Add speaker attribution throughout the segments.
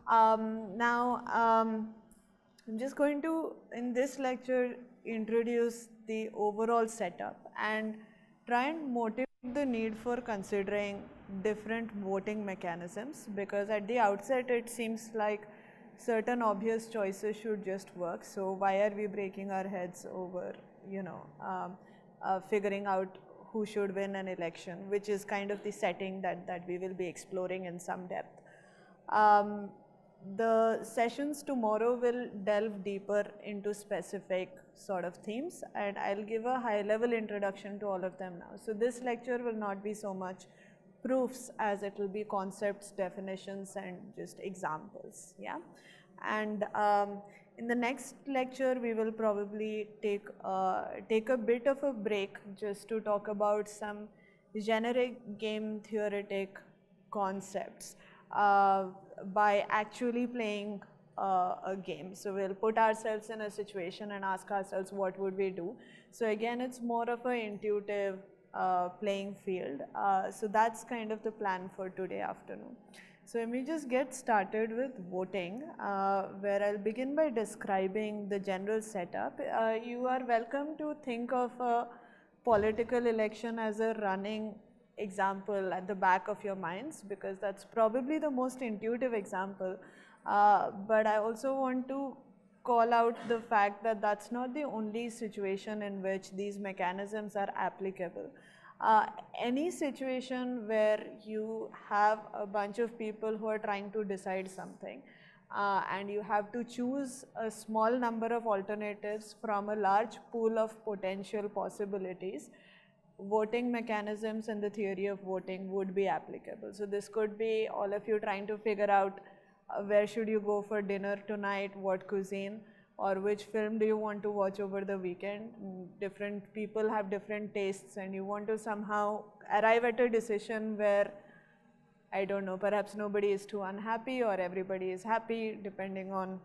Speaker 1: I'm just going to, in this lecture, introduce the overall setup and try and motivate the need for considering different voting mechanisms, because at the outset it seems like certain obvious choices should just work. So why are we breaking our heads over, figuring out who should win an election, which is kind of the setting that we will be exploring in some depth. The sessions tomorrow will delve deeper into specific sort of themes, and I'll give a high-level introduction to all of them now. So this lecture will not be so much proofs as it will be concepts, definitions, and just examples, yeah? And in the next lecture, we will probably take a bit of a break just to talk about some generic game theoretic concepts by actually playing a game. So we'll put ourselves in a situation and ask ourselves what would we do. So again, it's more of an intuitive playing field. So that's kind of the plan for today afternoon. So let me just get started with voting, where I'll begin by describing the general setup. You are welcome to think of a political election as a running example at the back of your minds, because that's probably the most intuitive example. But I also want to call out the fact that that's not the only situation in which these mechanisms are applicable. Any situation where you have a bunch of people who are trying to decide something, and you have to choose a small number of alternatives from a large pool of potential possibilities, voting mechanisms and the theory of voting would be applicable. So this could be all of you trying to figure out where should you go for dinner tonight, what cuisine, or which film do you want to watch over the weekend. Different people have different tastes, and you want to somehow arrive at a decision where, I don't know, perhaps nobody is too unhappy or everybody is happy, depending on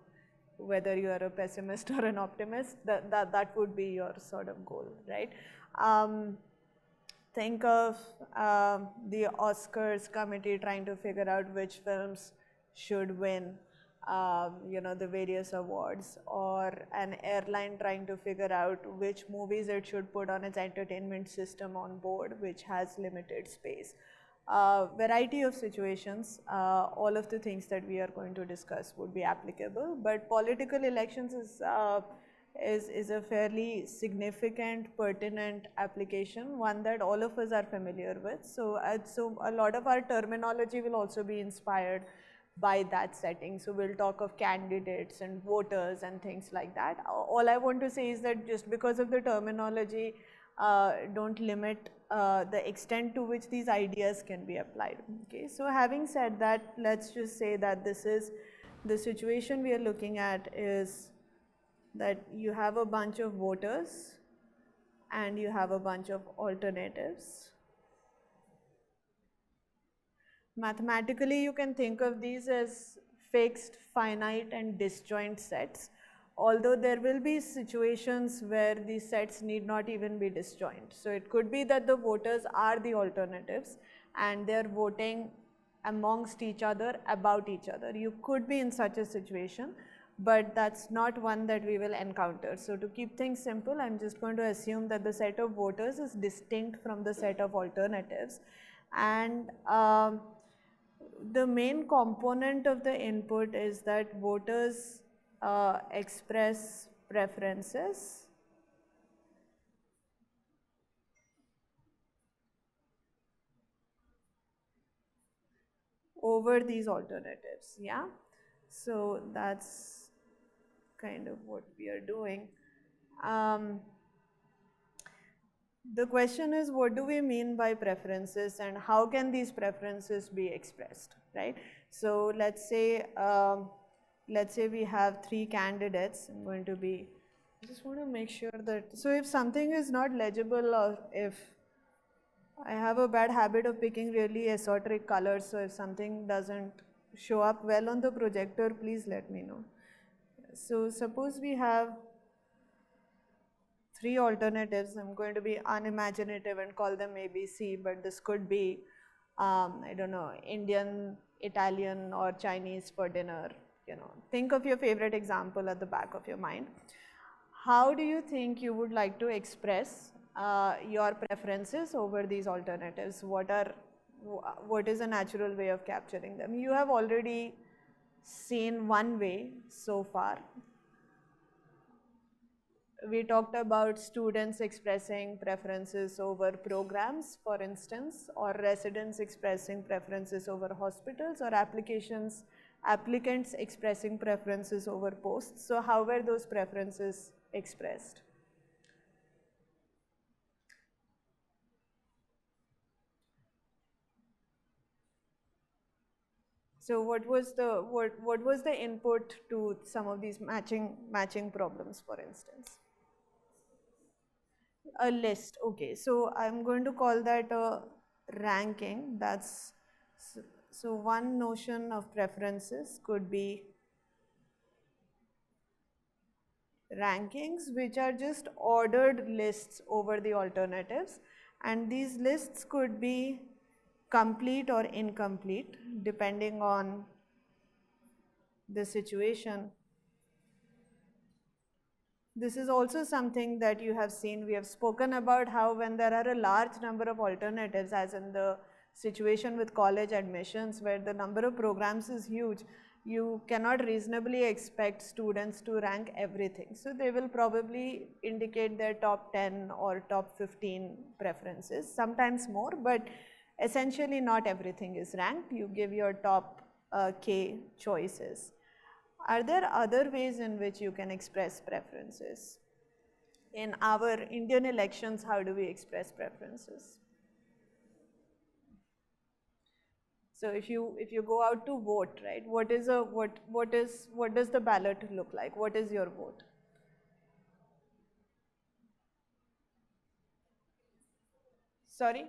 Speaker 1: whether you are a pessimist or an optimist. That would be your sort of goal, right? Think of the Oscars committee trying to figure out which films should win, the various awards, or an airline trying to figure out which movies it should put on its entertainment system on board, which has limited space. Variety of situations, all of the things that we are going to discuss would be applicable, but political elections is a fairly significant, pertinent application, one that all of us are familiar with. So a lot of our terminology will also be inspired by that setting. So we'll talk of candidates and voters and things like that. All I want to say is that just because of the terminology, don't limit the extent to which these ideas can be applied. Okay, so having said that, let's just say that this is the situation we are looking at is that you have a bunch of voters and you have a bunch of alternatives. Mathematically, you can think of these as fixed, finite, and disjoint sets, although there will be situations where these sets need not even be disjoint. So it could be that the voters are the alternatives and they're voting amongst each other about each other. You could be in such a situation, but that's not one that we will encounter. So to keep things simple, I'm just going to assume that the set of voters is distinct from the set of alternatives, and the main component of the input is that voters express preferences over these alternatives, yeah? So that's kind of what we are doing. The question is, what do we mean by preferences and how can these preferences be expressed, right? So let's say we have 3 candidates. I'm going to be, I just want to make sure that, so if something is not legible, or if I have a bad habit of picking really esoteric colors, so if something doesn't show up well on the projector, please let me know. So suppose we have 3 alternatives. I'm going to be unimaginative and call them A, B, C, but this could be, I don't know, Indian Italian or Chinese for dinner, think of your favorite example at the back of your mind. How do you think you would like to express your preferences over these alternatives? What is a natural way of capturing them? You have already seen one way so far. We talked about students expressing preferences over programs, for instance, or residents expressing preferences over hospitals, or applicants expressing preferences over posts. So how were those preferences expressed? So what was the input to some of these matching problems, for instance? A list. Okay, so I'm going to call that a ranking. So one notion of preferences could be rankings, which are just ordered lists over the alternatives, and these lists could be complete or incomplete depending on the situation. This is also something that you have seen. We have spoken about how when there are a large number of alternatives, as in the situation with college admissions where the number of programs is huge, you cannot reasonably expect students to rank everything. So they will probably indicate their top 10 or top 15 preferences, sometimes more, but essentially not everything is ranked. You give your top K choices. Are there other ways in which you can express preferences? In our Indian elections, how do we express preferences? So if you go out to vote, right? What does the ballot look like? What is your vote? Sorry?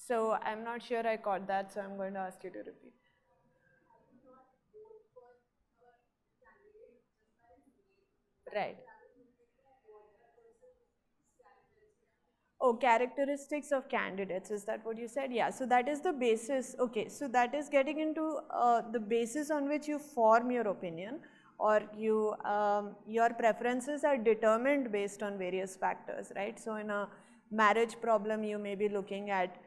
Speaker 1: So I'm not sure I caught that, so I'm going to ask you to repeat. Right. Oh, characteristics of candidates, is that what you said? Yeah, so that is the basis. Okay, so that is getting into the basis on which you form your opinion, or your preferences are determined based on various factors, right? So in a marriage problem, you may be looking at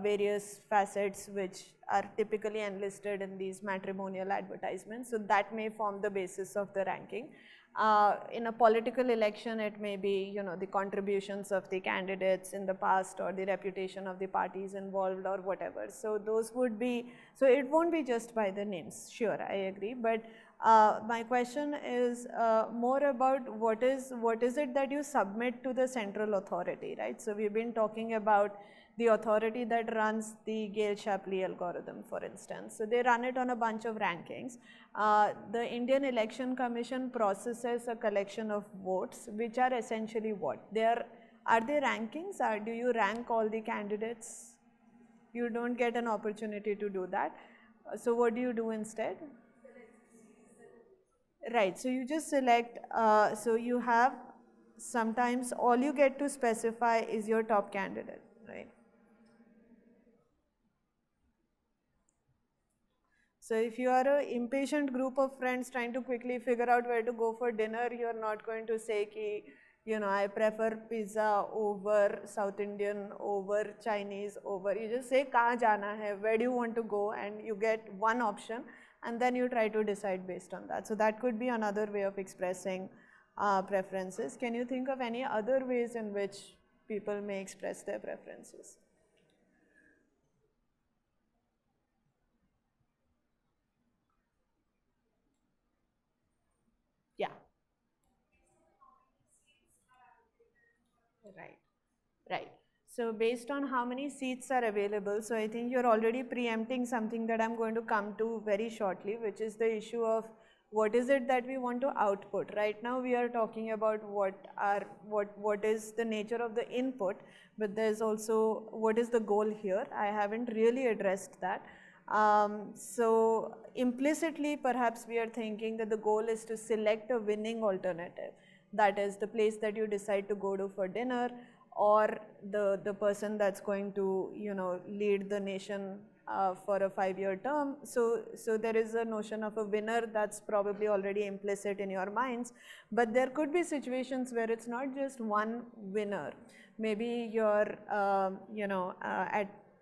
Speaker 1: various facets which are typically enlisted in these matrimonial advertisements. So that may form the basis of the ranking. In a political election, it may be, the contributions of the candidates in the past or the reputation of the parties involved or whatever. So those would be, so it won't be just by the names, sure, I agree. But my question is more about what is it that you submit to the central authority, right? So we've been talking about the authority that runs the Gale-Shapley algorithm, for instance. So they run it on a bunch of rankings. The Indian Election Commission processes a collection of votes, which are essentially what? Are they rankings? Do you rank all the candidates? You don't get an opportunity to do that. So what do you do instead? Right, so you just select, so you have, sometimes all you get to specify is your top candidate, right? So if you are an impatient group of friends trying to quickly figure out where to go for dinner, you are not going to say ki, I prefer pizza over South Indian, over Chinese, over, you just say kahan jana hai, where do you want to go, and you get one option, and then you try to decide based on that. So that could be another way of expressing preferences. Can you think of any other ways in which people may express their preferences? Yeah. Right, right. So based on how many seats are available, so I think you're already preempting something that I'm going to come to very shortly, which is the issue of what is it that we want to output. Right now we are talking about what is the nature of the input, but there's also what is the goal here. I haven't really addressed that. So implicitly perhaps we are thinking that the goal is to select a winning alternative. That is the place that you decide to go to for dinner, or the person that's going to, you know, lead the nation for a 5-year term. So there is a notion of a winner that's probably already implicit in your minds, but there could be situations where it's not just one winner. Maybe you're, you know,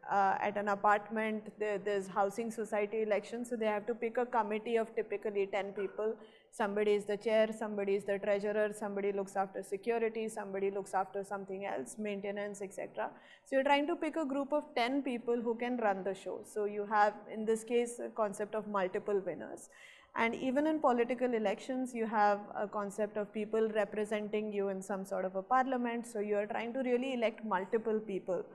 Speaker 1: at an apartment, there's housing society elections, so they have to pick a committee of typically 10 people. Somebody is the chair, somebody is the treasurer, somebody looks after security, somebody looks after something else, maintenance, etc. So you're trying to pick a group of 10 people who can run the show. So you have, in this case, a concept of multiple winners. And even in political elections, you have a concept of people representing you in some sort of a parliament. So you are trying to really elect multiple people.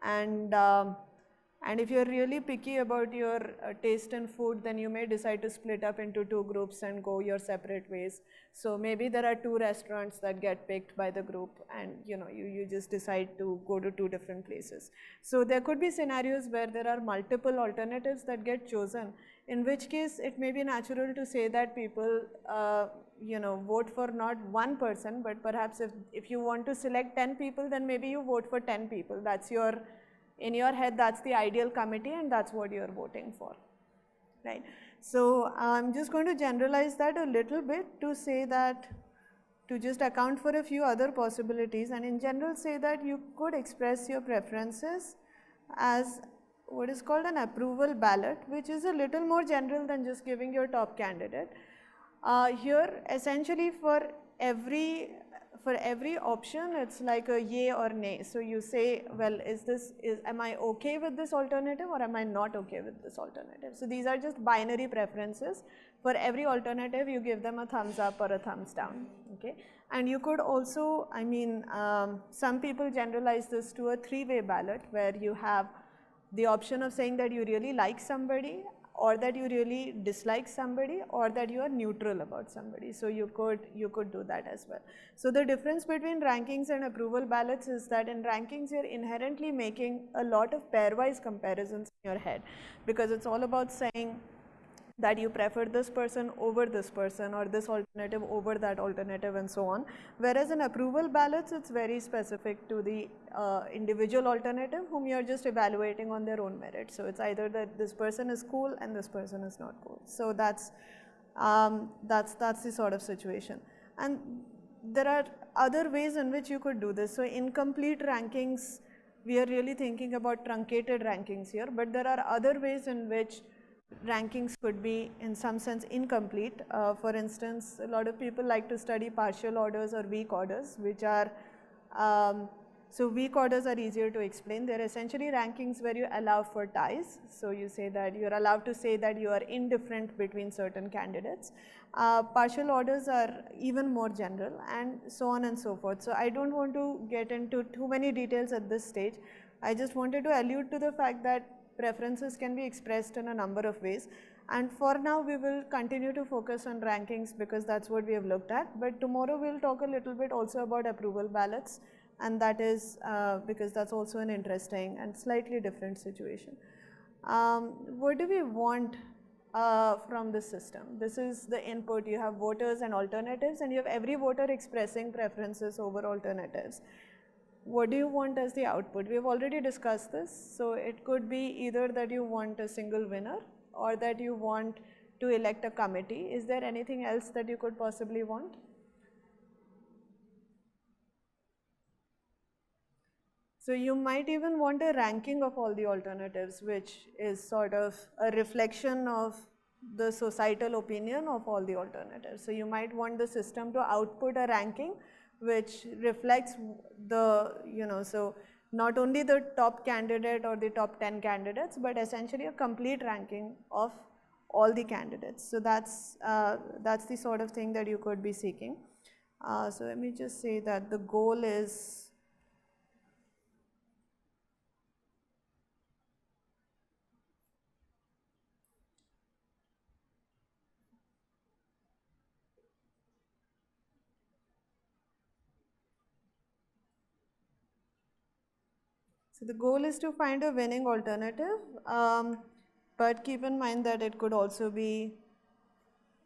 Speaker 1: And if you're really picky about your taste in food, then you may decide to split up into 2 groups and go your separate ways. So maybe there are 2 restaurants that get picked by the group, and you know, you just decide to go to 2 different places. So there could be scenarios where there are multiple alternatives that get chosen, in which case it may be natural to say that people you know, vote for not one person, but perhaps if you want to select 10 people, then maybe you vote for 10 people. That's your, in your head, that's the ideal committee, and that's what you're voting for, right? So I'm just going to generalize that a little bit to say that, to just account for a few other possibilities, and in general say that you could express your preferences as what is called an approval ballot, which is a little more general than just giving your top candidate. Here essentially for every option, it's like a yay or nay. So you say, well, am I okay with this alternative, or am I not okay with this alternative? So these are just binary preferences. For every alternative, you give them a thumbs up or a thumbs down, okay? And you could also, I mean, some people generalize this to a 3-way ballot, where you have the option of saying that you really like somebody, or that you really dislike somebody, or that you are neutral about somebody. So you could do that as well. So the difference between rankings and approval ballots is that in rankings you're inherently making a lot of pairwise comparisons in your head, because it's all about saying that you prefer this person over this person, or this alternative over that alternative, and so on. Whereas in approval ballots, it's very specific to the individual alternative whom you are just evaluating on their own merit. So it's either that this person is cool and this person is not cool. So that's the sort of situation. And there are other ways in which you could do this. So incomplete rankings, we are really thinking about truncated rankings here, but there are other ways in which rankings could be in some sense incomplete. For instance, a lot of people like to study partial orders or weak orders, which are, so weak orders are easier to explain. They're essentially rankings where you allow for ties. So you say that you're allowed to say that you are indifferent between certain candidates. Partial orders are even more general, and so on and so forth. So I don't want to get into too many details at this stage. I just wanted to allude to the fact that preferences can be expressed in a number of ways, and for now we will continue to focus on rankings because that's what we have looked at. But tomorrow we will talk a little bit also about approval ballots, and that is because that's also an interesting and slightly different situation. What do we want from the system? This is the input. You have voters and alternatives, and you have every voter expressing preferences over alternatives. What do you want as the output? We have already discussed this. So it could be either that you want a single winner, or that you want to elect a committee. Is there anything else that you could possibly want? So you might even want a ranking of all the alternatives, which is sort of a reflection of the societal opinion of all the alternatives. So you might want the system to output a ranking which reflects the, you know, so not only the top candidate or the top 10 candidates, but essentially a complete ranking of all the candidates. So that's the sort of thing that you could be seeking. So let me just say that the goal is, so the goal is to find a winning alternative, but keep in mind that it could also be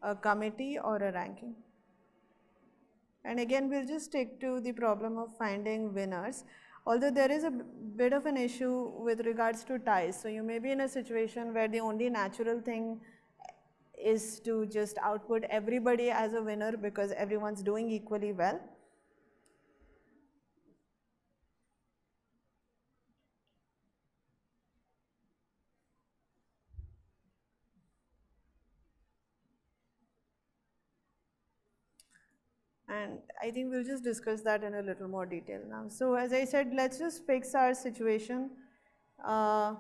Speaker 1: a committee or a ranking. And again, we'll just stick to the problem of finding winners. Although there is a bit of an issue with regards to ties. So you may be in a situation where the only natural thing is to just output everybody as a winner because everyone's doing equally well. And I think we'll just discuss that in a little more detail now. So as I said, let's just fix our situation as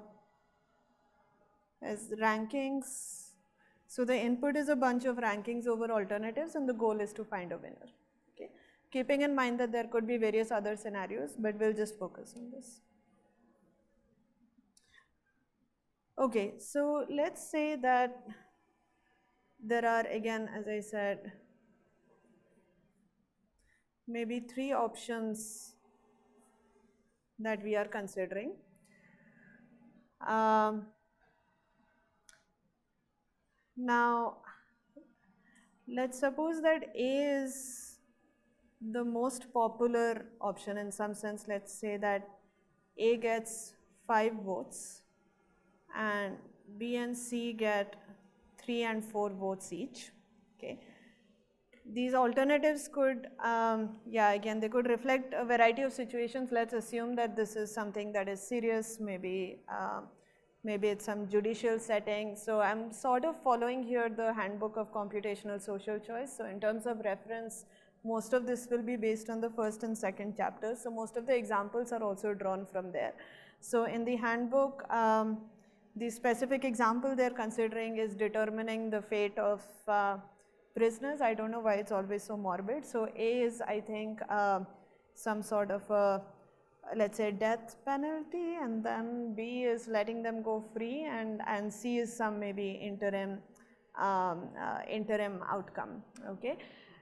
Speaker 1: rankings. So the input is a bunch of rankings over alternatives and the goal is to find a winner. Okay. Keeping in mind that there could be various other scenarios, but we'll just focus on this. Okay, so let's say that there are, again, as I said, maybe 3 options that we are considering. Now, let's suppose that A is the most popular option in some sense. Let's say that A gets 5 votes and B and C get 3 and 4 votes each. Okay. These alternatives could, again, they could reflect a variety of situations. Let's assume that this is something that is serious, maybe it's some judicial setting. So I'm sort of following here the handbook of computational social choice. So in terms of reference, most of this will be based on the first and second chapters. So most of the examples are also drawn from there. So in the handbook, the specific example they're considering is determining the fate of prisoners. I don't know why it's always so morbid. So A is, I think, some sort of a, let's say, death penalty, and then B is letting them go free, and C is some maybe interim outcome. Okay,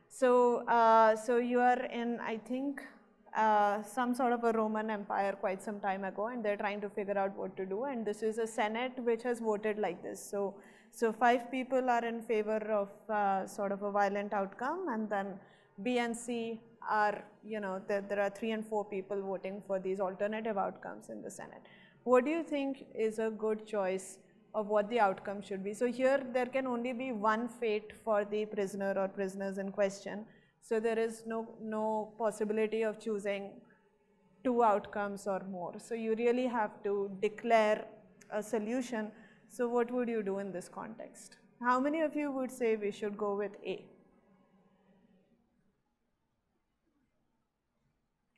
Speaker 1: so so you are in, I think, some sort of a Roman Empire quite some time ago, and they're trying to figure out what to do, and this is a Senate which has voted like this. So 5 people are in favor of sort of a violent outcome, and then B and C are, you know, there are 3 and 4 people voting for these alternative outcomes in the Senate. What do you think is a good choice of what the outcome should be? So here there can only be one fate for the prisoner or prisoners in question. So there is no possibility of choosing 2 outcomes or more. So you really have to declare a solution. So what would you do in this context? How many of you would say we should go with A?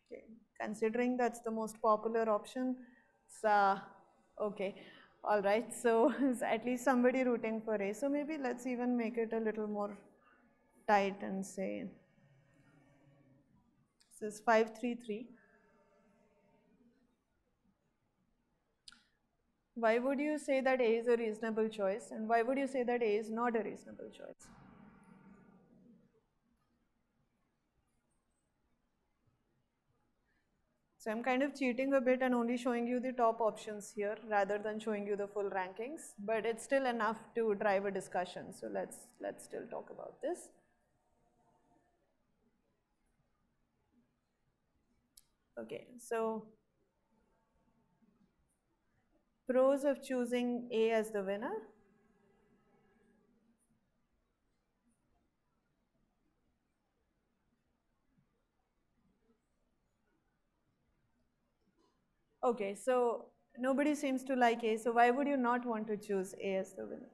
Speaker 1: Okay. Considering that's the most popular option, so okay, all right. So at least somebody rooting for A. So maybe let's even make it a little more tight and say this is 5-3-3. Why would you say that A is a reasonable choice, and why would you say that A is not a reasonable choice? So I'm kind of cheating a bit and only showing you the top options here rather than showing you the full rankings, but it's still enough to drive a discussion. So let's still talk about this. Okay, so pros of choosing A as the winner. Okay, so nobody seems to like A, so why would you not want to choose A as the winner?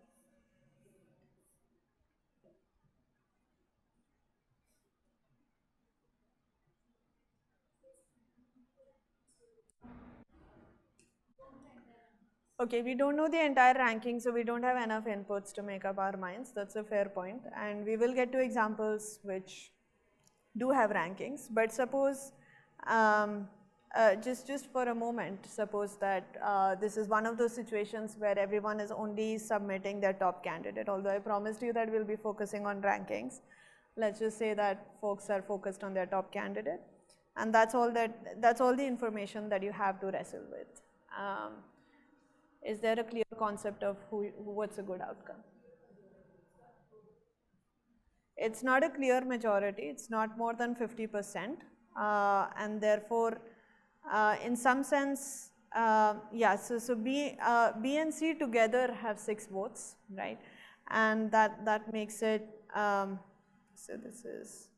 Speaker 1: Okay, we don't know the entire ranking, so we don't have enough inputs to make up our minds. That's a fair point. And we will get to examples which do have rankings. But suppose, just for a moment, suppose that this is one of those situations where everyone is only submitting their top candidate. Although I promised you that we'll be focusing on rankings. Let's just say that folks are focused on their top candidate. And that's all the information that you have to wrestle with. Is there a clear concept of what's a good outcome? it's not a clear majority, it's not more than 50%, and therefore, in some sense, yeah, so B and C together have 6 votes, right? And that makes it, so this is,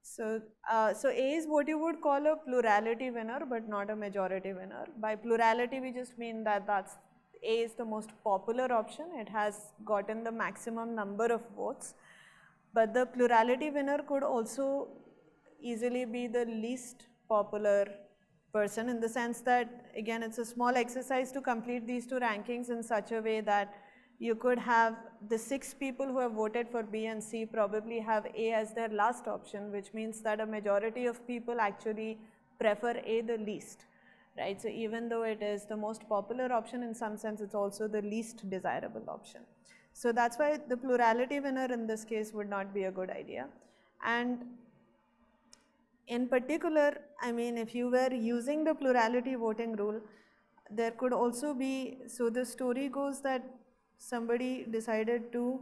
Speaker 1: so, so A is what you would call a plurality winner, but not a majority winner. By plurality, we just mean that A is the most popular option. It has gotten the maximum number of votes. But the plurality winner could also easily be the least popular person, in the sense that, again, it's a small exercise to complete these 2 rankings in such a way that you could have the 6 people who have voted for B and C probably have A as their last option, which means that a majority of people actually prefer A the least, right? So even though it is the most popular option, in some sense it's also the least desirable option. So that's why the plurality winner in this case would not be a good idea. And in particular, I mean, if you were using the plurality voting rule, there could also be, so the story goes that somebody decided to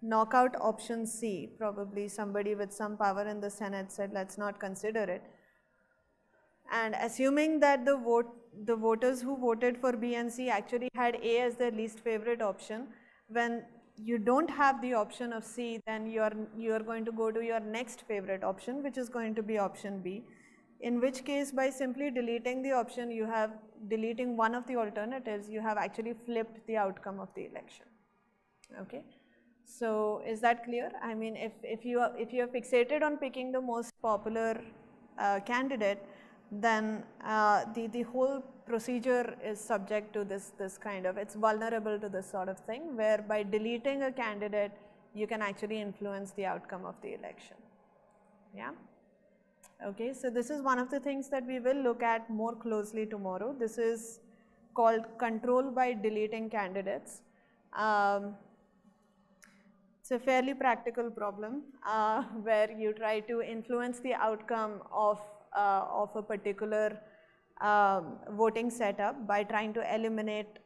Speaker 1: knock out option C, probably somebody with some power in the Senate said, let's not consider it. And assuming that the voters who voted for B and C actually had A as their least favorite option, when you don't have the option of C, then you are going to go to your next favorite option, which is going to be option B. In which case, by simply deleting the option, you have deleting one of the alternatives, you have actually flipped the outcome of the election. Okay, so is that clear? I mean, if you are fixated on picking the most popular candidate, then the whole procedure is subject to this kind of, it's vulnerable to this sort of thing, where by deleting a candidate, you can actually influence the outcome of the election. Yeah. Okay, so this is one of the things that we will look at more closely tomorrow. This is called control by deleting candidates. It's a fairly practical problem where you try to influence the outcome of a particular voting setup by trying to eliminate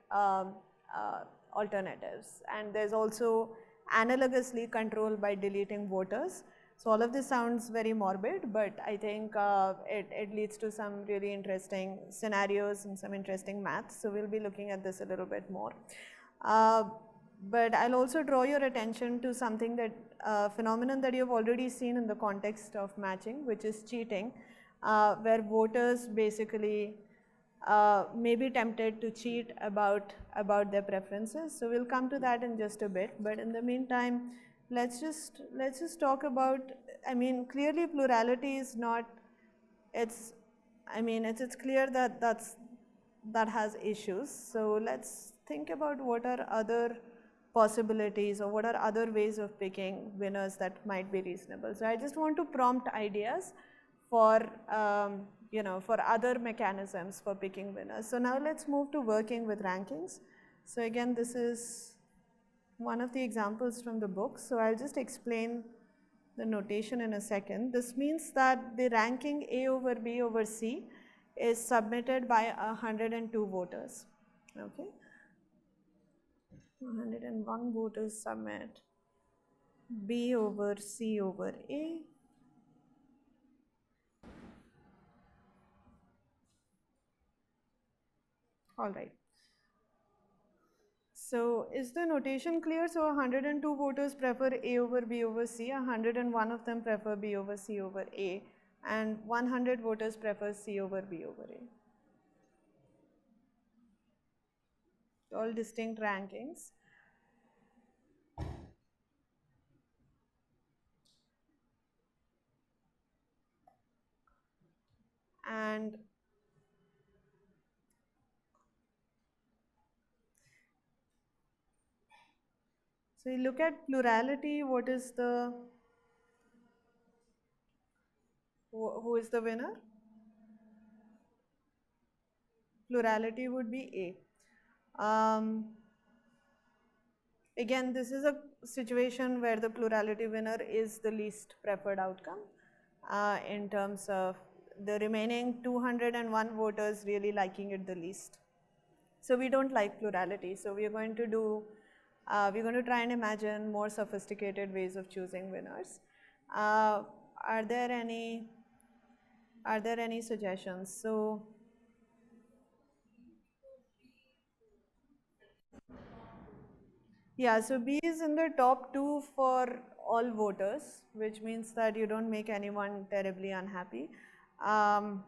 Speaker 1: alternatives. And there's also analogously control by deleting voters. So all of this sounds very morbid, but I think it leads to some really interesting scenarios and some interesting maths. So we'll be looking at this a little bit more. But I'll also draw your attention to something that phenomenon that you've already seen in the context of matching, which is cheating, where voters basically may be tempted to cheat about their preferences. So we'll come to that in just a bit. But in the meantime, let's just talk about, I mean, clearly plurality is not, it's, I mean, it's clear that that has issues. So let's think about what are other possibilities or what are other ways of picking winners that might be reasonable. So I just want to prompt ideas for, you know, for other mechanisms for picking winners. So now let's move to working with rankings. So again, this is one of the examples from the book. So I'll just explain the notation in a second. This means that the ranking A over B over C is submitted by 102 voters. Okay, 101 voters submit B over C over A. All right. So is the notation clear? So 102 voters prefer A over B over C, 101 of them prefer B over C over A, and 100 voters prefer C over B over A. All distinct rankings. And so you look at plurality, what is the, who is the winner? Plurality would be A. Again, this is a situation where the plurality winner is the least preferred outcome in terms of the remaining 201 voters really liking it the least. So we don't like plurality. So we're going to try and imagine more sophisticated ways of choosing winners. Are there any suggestions? So yeah, so B is in the top 2 for all voters, which means that you don't make anyone terribly unhappy. Um,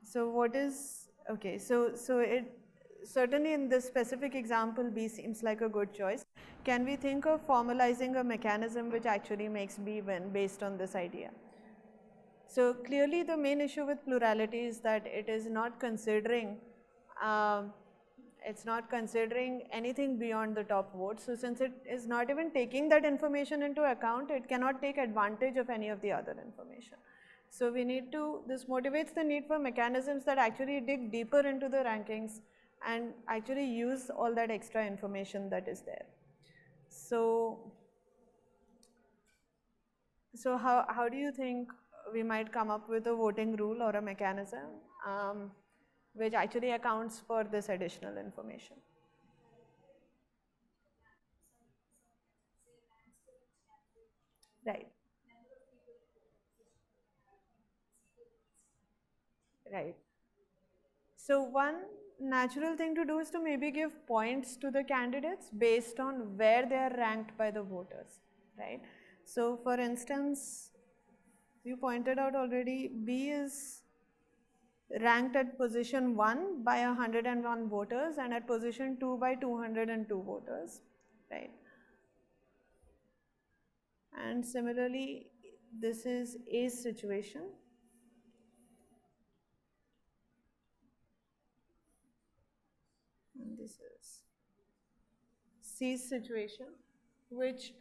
Speaker 1: so what is, okay, so it certainly in this specific example, B seems like a good choice. Can we think of formalizing a mechanism which actually makes B win based on this idea? So clearly the main issue with plurality is that it is not considering um, anything beyond the top vote. So since it is not even taking that information into account, it cannot take advantage of any of the other information. So we need to, this motivates the need for mechanisms that actually dig deeper into the rankings and actually use all that extra information that is there. So how do you think we might come up with a voting rule or a mechanism which actually accounts for this additional information? Right. Right. So one natural thing to do is to maybe give points to the candidates based on where they are ranked by the voters, right? So for instance, you pointed out already, B is ranked at position 1 by 101 voters and at position 2 by 202 voters, right? And similarly, this is A's situation. And this is C's situation, which,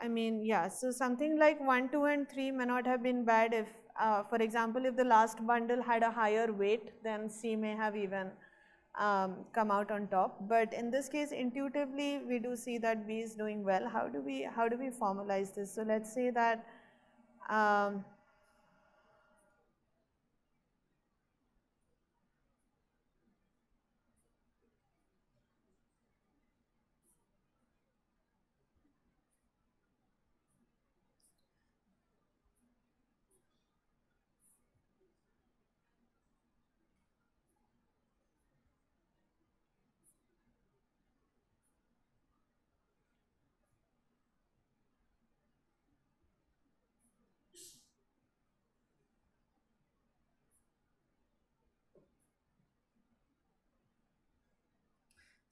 Speaker 1: I mean, yeah, so something like 1, 2, and 3 may not have been bad if, for example, if the last bundle had a higher weight, then C may have even come out on top. But in this case, intuitively, we do see that B is doing well. How do we formalize this? So let's say that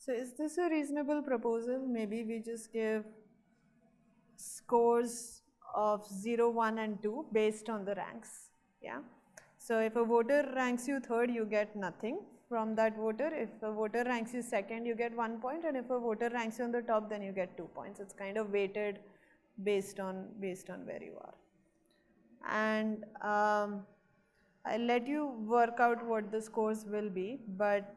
Speaker 1: so is this a reasonable proposal? Maybe we just give scores of 0, 1, and 2 based on the ranks. Yeah. So if a voter ranks you third, you get nothing from that voter. If a voter ranks you second, you get 1 point, and if a voter ranks you on the top, then you get 2 points. It's kind of weighted based on where you are. And I'll let you work out what the scores will be, but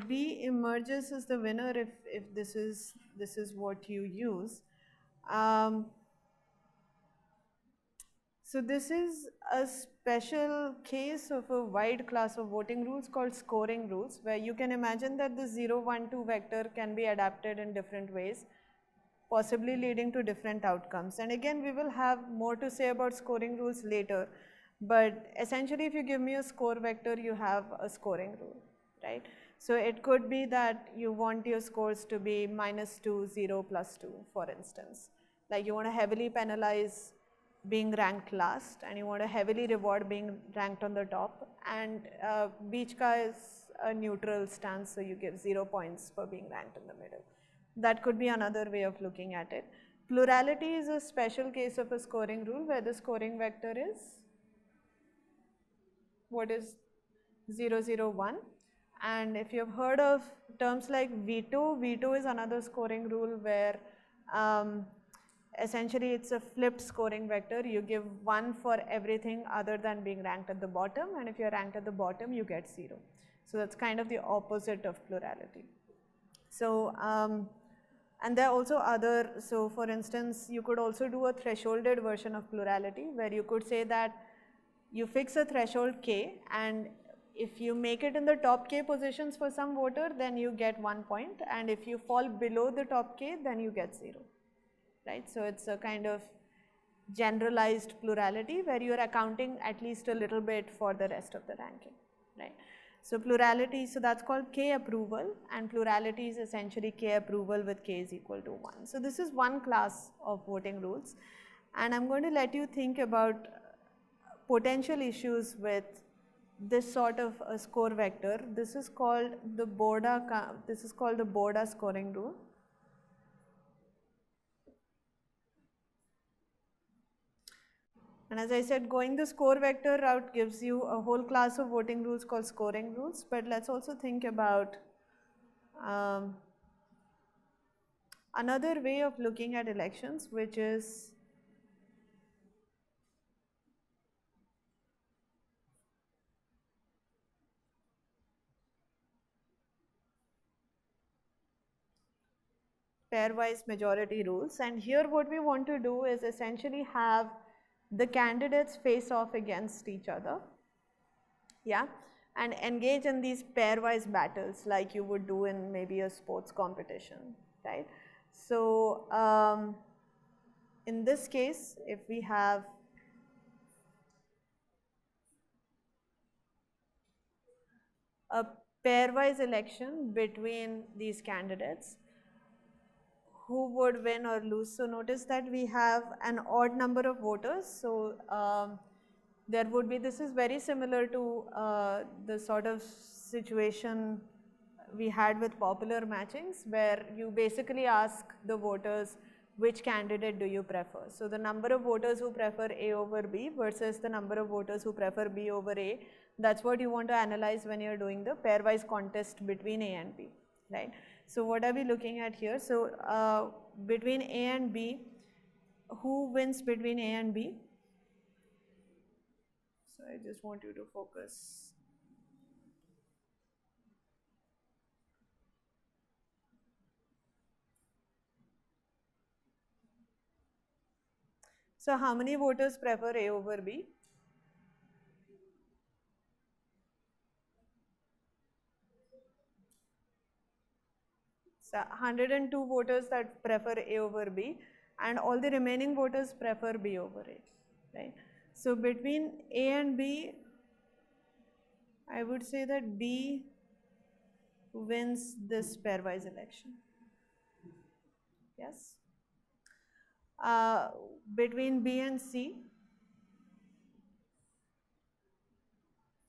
Speaker 1: B emerges as the winner if this is what you use. So this is a special case of a wide class of voting rules called scoring rules, where you can imagine that the 0, 1, 2 vector can be adapted in different ways, possibly leading to different outcomes. And again, we will have more to say about scoring rules later, but essentially if you give me a score vector, you have a scoring rule, right? So it could be that you want your scores to be -2, 0, +2, for instance. Like you want to heavily penalize being ranked last and you want to heavily reward being ranked on the top, and Beachka is a neutral stance, so you give 0 points for being ranked in the middle. That could be another way of looking at it. Plurality is a special case of a scoring rule where the scoring vector is, what is 0, 0, 1. And if you've heard of terms like veto, veto is another scoring rule where essentially it's a flipped scoring vector. You give 1 for everything other than being ranked at the bottom, and if you're ranked at the bottom, you get 0. So that's kind of the opposite of plurality. So, and there are also other, so for instance, you could also do a thresholded version of plurality where you could say that you fix a threshold k, and if you make it in the top k positions for some voter, then you get 1 point, and if you fall below the top k, then you get 0, right? So it's a kind of generalized plurality where you are accounting at least a little bit for the rest of the ranking, right? So plurality, so that's called k approval, and plurality is essentially k approval with k is equal to 1. So this is one class of voting rules, and I'm going to let you think about potential issues with this sort of a score vector. This is called the Borda scoring rule. And as I said, going the score vector route gives you a whole class of voting rules called scoring rules. But let's also think about another way of looking at elections, which is pairwise majority rules. And here what we want to do is essentially have the candidates face off against each other, yeah, and engage in these pairwise battles like you would do in maybe a sports competition, right? So in this case, if we have a pairwise election between these candidates, who would win or lose? So notice that we have an odd number of voters. So there would be, this is very similar to the sort of situation we had with popular matchings, where you basically ask the voters which candidate do you prefer. So the number of voters who prefer A over B versus the number of voters who prefer B over A, that's what you want to analyze when you're doing the pairwise contest between A and B, right? So what are we looking at here? So between A and B, who wins between A and B? So I just want you to focus. So how many voters prefer A over B? So 102 voters that prefer A over B, and all the remaining voters prefer B over A, right? So between A and B, I would say that B wins this pairwise election. Yes. Between B and C,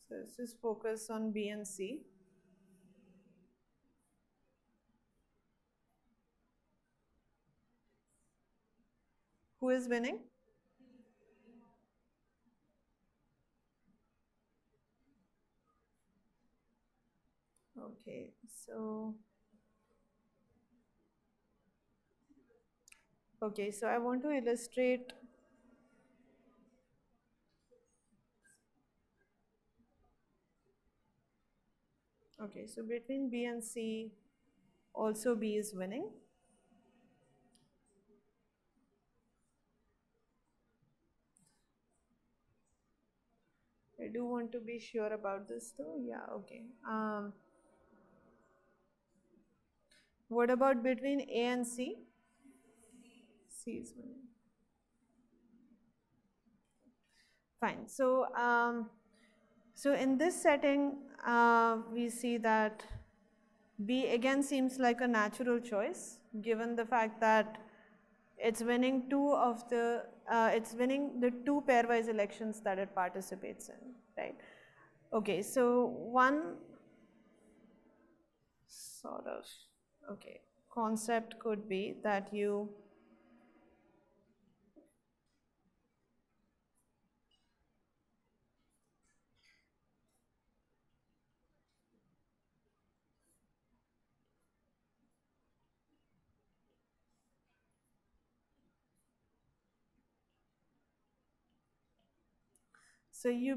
Speaker 1: so let's just focus on B and C. Who is winning? Okay, so I want to illustrate so between B and C, also B is winning. I do want to be sure about this though. Yeah, okay. What about between A and C? C is winning. Fine. So in this setting, we see that B again seems like a natural choice, given the fact that it's winning it's winning the two pairwise elections that it participates in, right? Okay, so one sort of, concept could be that you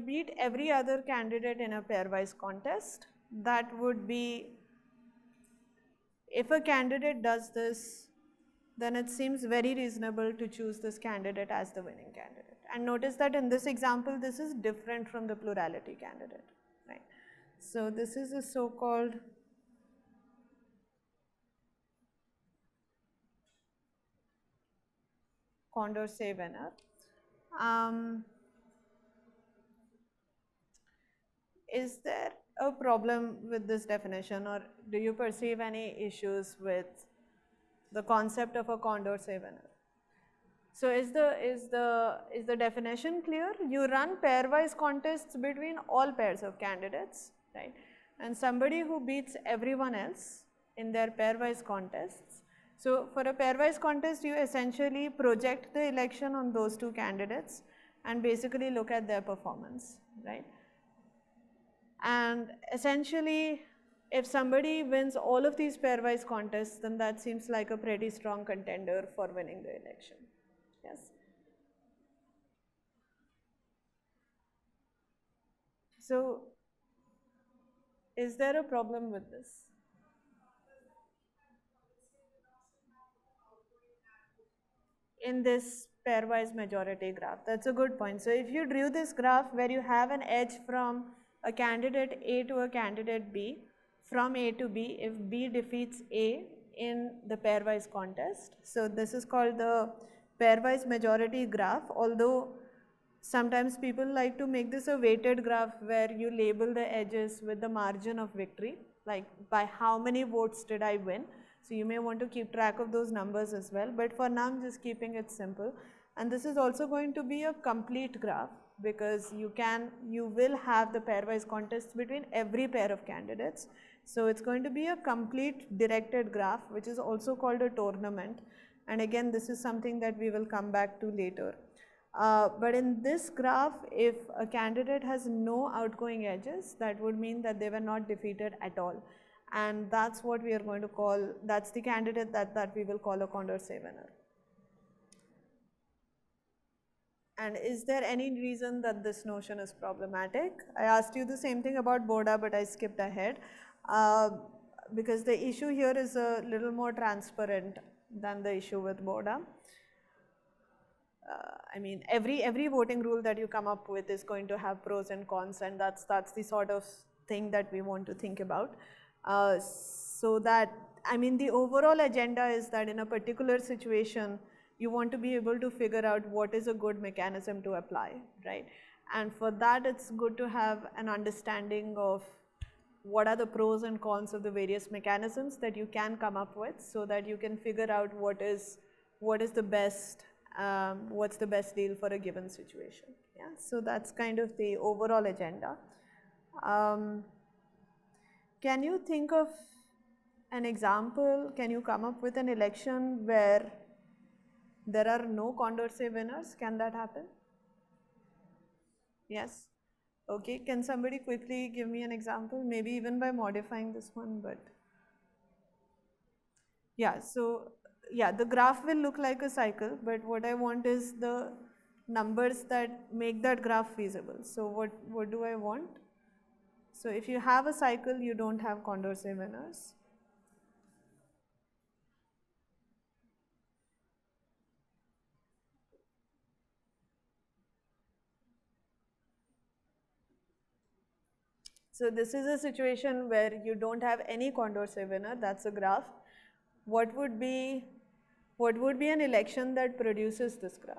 Speaker 1: beat every other candidate in a pairwise contest. That would be, if a candidate does this, then it seems very reasonable to choose this candidate as the winning candidate. And notice that in this example, this is different from the plurality candidate, right? So this is a so-called Condorcet winner. Is there a problem with this definition, or do you perceive any issues with the concept of a Condorcet winner? So is the definition clear? You run pairwise contests between all pairs of candidates, right? And somebody who beats everyone else in their pairwise contests. So for a pairwise contest, you essentially project the election on those two candidates and basically look at their performance, right? And essentially, if somebody wins all of these pairwise contests, then that seems like a pretty strong contender for winning the election. Yes. So, is there a problem with this? In this pairwise majority graph? That's a good point. So if you drew this graph where you have an edge from a candidate A to a candidate B, from A to B, if B defeats A in the pairwise contest, so this is called the pairwise majority graph, although sometimes people like to make this a weighted graph where you label the edges with the margin of victory, like by how many votes did I win. So you may want to keep track of those numbers as well, but for now I'm just keeping it simple. And this is also going to be a complete graph because you will have the pairwise contests between every pair of candidates. So it's going to be a complete directed graph, which is also called a tournament. And again, this is something that we will come back to later. But in this graph, if a candidate has no outgoing edges, that would mean that they were not defeated at all. And that's what we are going to call, that's the candidate that we will call a Condorcet winner. And is there any reason that this notion is problematic? I asked you the same thing about Borda, but I skipped ahead. Because the issue here is a little more transparent than the issue with Borda. I mean, every voting rule that you come up with is going to have pros and cons, and that's the sort of thing that we want to think about. So that, I mean, the overall agenda is that in a particular situation, you want to be able to figure out what is a good mechanism to apply, right? And for that, it's good to have an understanding of what are the pros and cons of the various mechanisms that you can come up with, so that you can figure out what is the best, what's the best deal for a given situation. Yeah, so that's kind of the overall agenda. Can you think of an example? Can you come up with an election where there are no Condorcet winners? Can that happen? Yes. Okay, can somebody quickly give me an example, maybe even by modifying this one, but yeah, so yeah, the graph will look like a cycle, but what I want is the numbers that make that graph feasible. So what do I want? So if you have a cycle, you don't have Condorcet winners. So this is a situation where you don't have any Condorcet winner, that's a graph. What would be an election that produces this graph?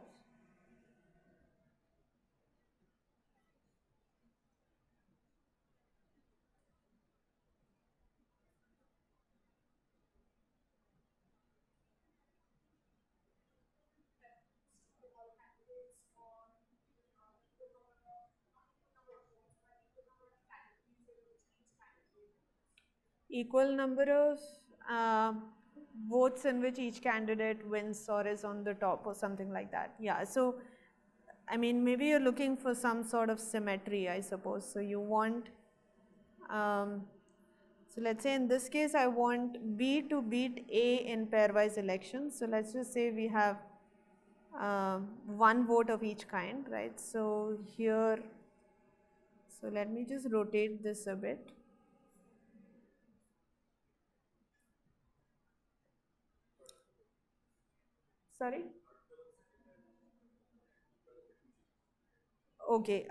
Speaker 1: Equal number of votes in which each candidate wins or is on the top or something like that. Yeah, so I mean, maybe you're looking for some sort of symmetry, I suppose. So you want, so let's say in this case, I want B to beat A in pairwise elections. So let's just say we have one vote of each kind, right? So here, so let me just rotate this a bit. Sorry? Okay,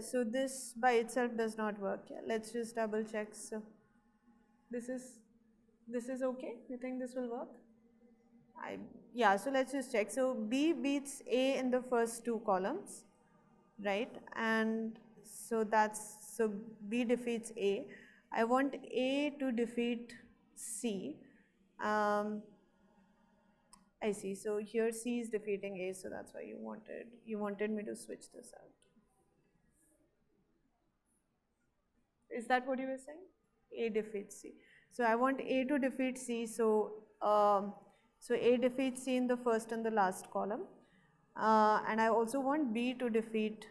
Speaker 1: so this by itself does not work. Yeah, let's just double check. So this is this is okay. You think this will work? I Yeah. So let's just check. So B beats A in the first two columns, right? And so that's so B defeats A. I want A to defeat C. Um, I see. So here C is defeating A, so that's why you wanted me to switch this out. Is that what you were saying? A defeats C. So I want A to defeat C. So A defeats C in the first and the last column, and I also want B to defeat.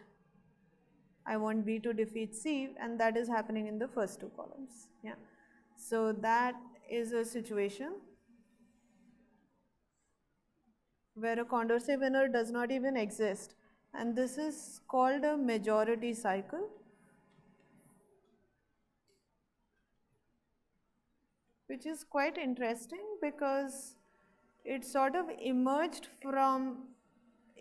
Speaker 1: I want B to defeat C, and that is happening in the first two columns. Yeah. So that is a situation where a Condorcet winner does not even exist, and this is called a majority cycle, which is quite interesting because it sort of emerged from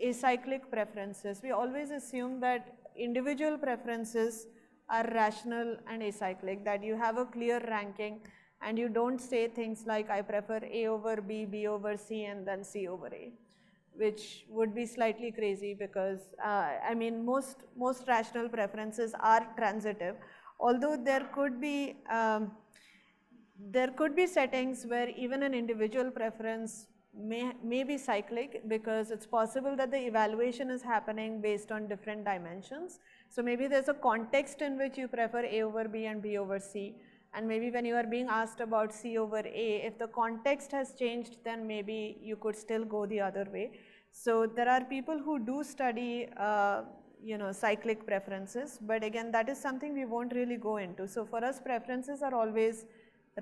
Speaker 1: acyclic preferences. We always assume that individual preferences are rational and acyclic, that you have a clear ranking and you don't say things like I prefer A over B, B over C, and then C over A, which would be slightly crazy because I mean most rational preferences are transitive, although there could be settings where even an individual preference may be cyclic, because it's possible that the evaluation is happening based on different dimensions. So maybe there's a context in which you prefer A over B and B over C, and maybe when you are being asked about C over A, if the context has changed, then maybe you could still go the other way. So there are people who do study cyclic preferences, but again that is something we won't really go into. So for us, preferences are always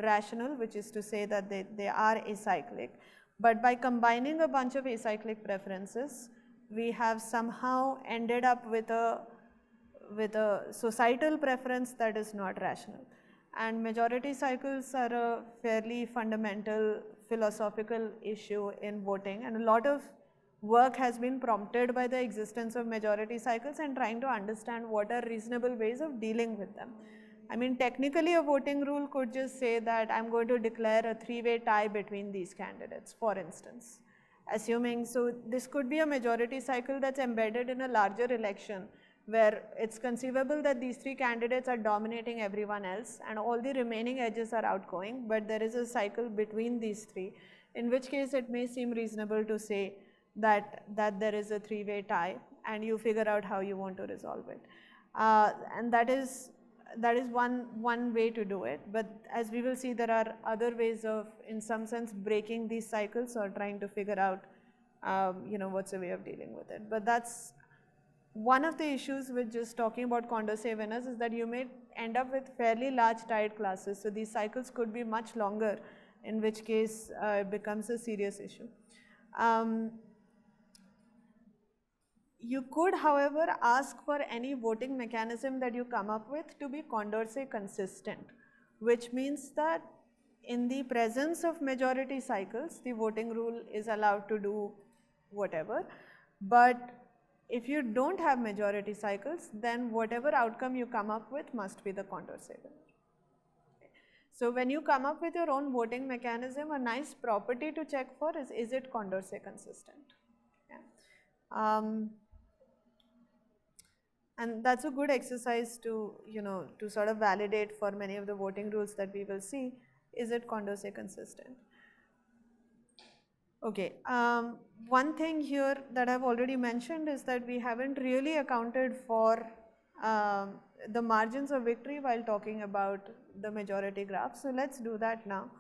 Speaker 1: rational, which is to say that they are acyclic. But by combining a bunch of acyclic preferences, we have somehow ended up with a societal preference that is not rational. And majority cycles are a fairly fundamental philosophical issue in voting, and a lot of work has been prompted by the existence of majority cycles and trying to understand what are reasonable ways of dealing with them. I mean, technically a voting rule could just say that I'm going to declare a three-way tie between these candidates, for instance. Assuming, so this could be a majority cycle that's embedded in a larger election where it's conceivable that these three candidates are dominating everyone else and all the remaining edges are outgoing, but there is a cycle between these three, in which case it may seem reasonable to say that there is a three-way tie and you figure out how you want to resolve it. And that is one way to do it, but as we will see, there are other ways of, in some sense, breaking these cycles or trying to figure out what's a way of dealing with it. But that's one of the issues with just talking about Condorcet winners, is that you may end up with fairly large tied classes, so these cycles could be much longer, in which case it becomes a serious issue. You could, however, ask for any voting mechanism that you come up with to be Condorcet consistent, which means that in the presence of majority cycles, the voting rule is allowed to do whatever. But if you don't have majority cycles, then whatever outcome you come up with must be the Condorcet winner. So when you come up with your own voting mechanism, a nice property to check for is it Condorcet consistent? Yeah. And that's a good exercise to, to sort of validate for many of the voting rules that we will see, is it Condorcet consistent? Okay, one thing here that I've already mentioned is that we haven't really accounted for the margins of victory while talking about the majority graph. So let's do that now.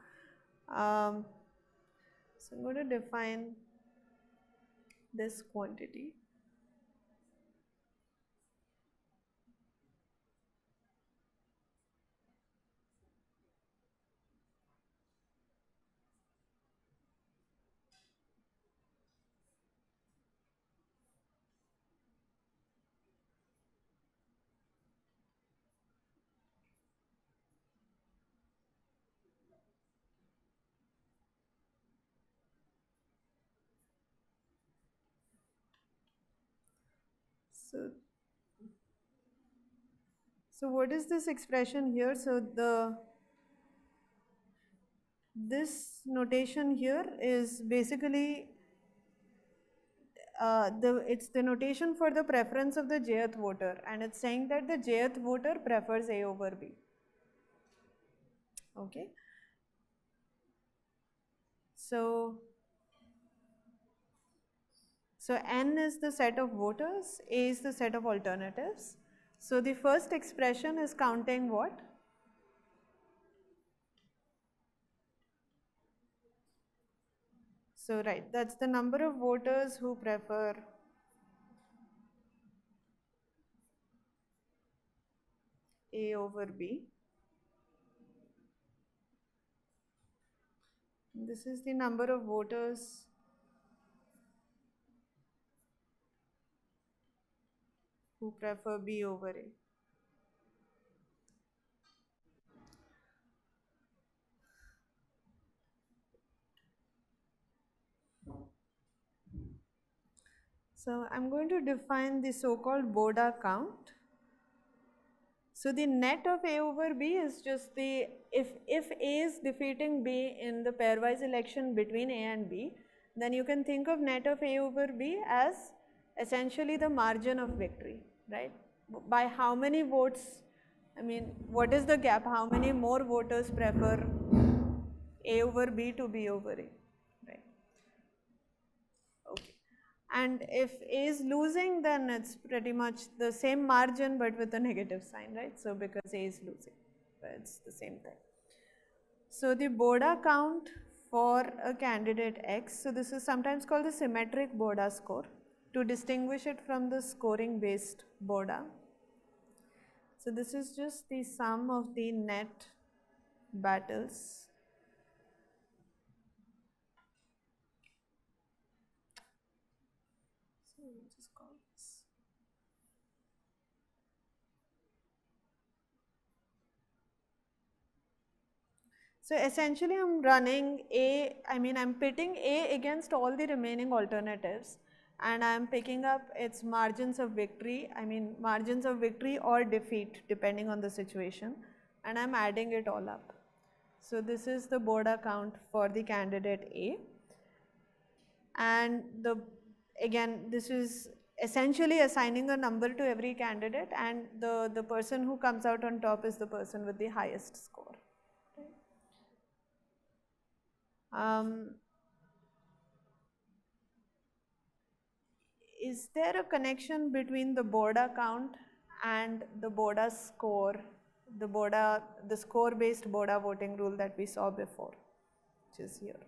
Speaker 1: So I'm going to define this quantity. So So what is this expression here? So this notation here is basically it's the notation for the preference of the jth voter, and it's saying that the jth voter prefers A over B. Okay. So N is the set of voters, A is the set of alternatives. So the first expression is counting what? So right, that's the number of voters who prefer A over B. This is the number of voters who prefer B over A. So I'm going to define the so-called Borda count. So the net of A over B is just the, if A is defeating B in the pairwise election between A and B, then you can think of net of A over B as essentially the margin of victory, right? By how many votes, I mean, what is the gap? How many more voters prefer A over B to B over A, right? Okay. And if A is losing, then it's pretty much the same margin but with a negative sign, right? So because A is losing, it's the same thing. So the Borda count for a candidate X, so this is sometimes called the symmetric Borda score to distinguish it from the scoring based Borda. So this is just the sum of the net battles so we'll just call this. So essentially I'm running I'm pitting A against all the remaining alternatives, and I'm picking up its margins of victory, margins of victory or defeat depending on the situation, and I'm adding it all up. So this is the Borda count for the candidate A, and again this is essentially assigning a number to every candidate, and the person who comes out on top is the person with the highest score. Is there a connection between the Borda count and the Borda score, the score-based Borda voting rule that we saw before, which is here?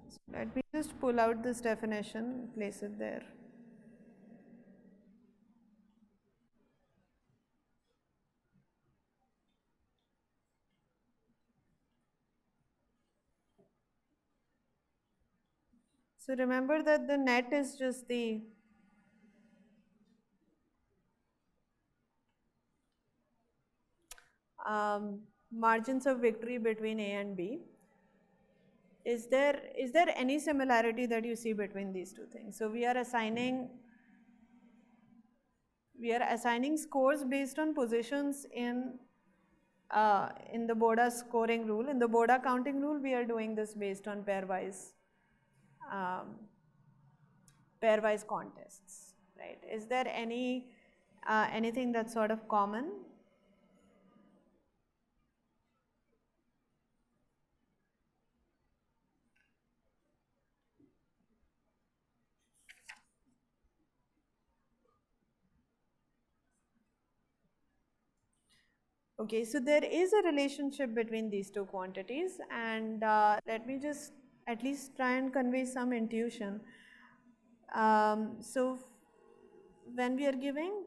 Speaker 1: So let me just pull out this definition, place it there. So remember that the net is just the margins of victory between A and B. Is there any similarity that you see between these two things? So we are assigning scores based on positions in the Borda scoring rule. In the Borda counting rule, we are doing this based on pairwise contests, right? Is there anything that's sort of common? Okay, so there is a relationship between these two quantities, and let me just at least try and convey some intuition. So when we are giving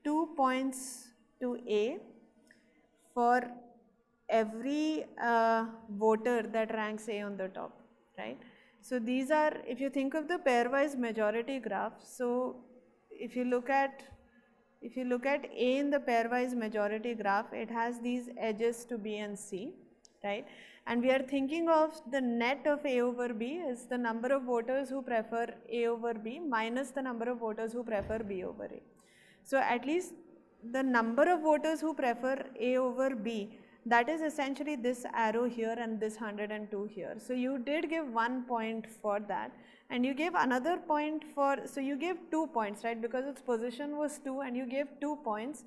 Speaker 1: 2 points to A for every voter that ranks A on the top, right? So these are, if you think of the pairwise majority graph, so if you look at A in the pairwise majority graph, it has these edges to B and C, right? And we are thinking of the net of A over B is the number of voters who prefer A over B minus the number of voters who prefer B over A. So at least the number of voters who prefer A over B, that is essentially this arrow here and this 102 here. So you did give 1 point for that, and you gave another point for, so you gave 2 points, right, because its position was 2 and you gave 2 points.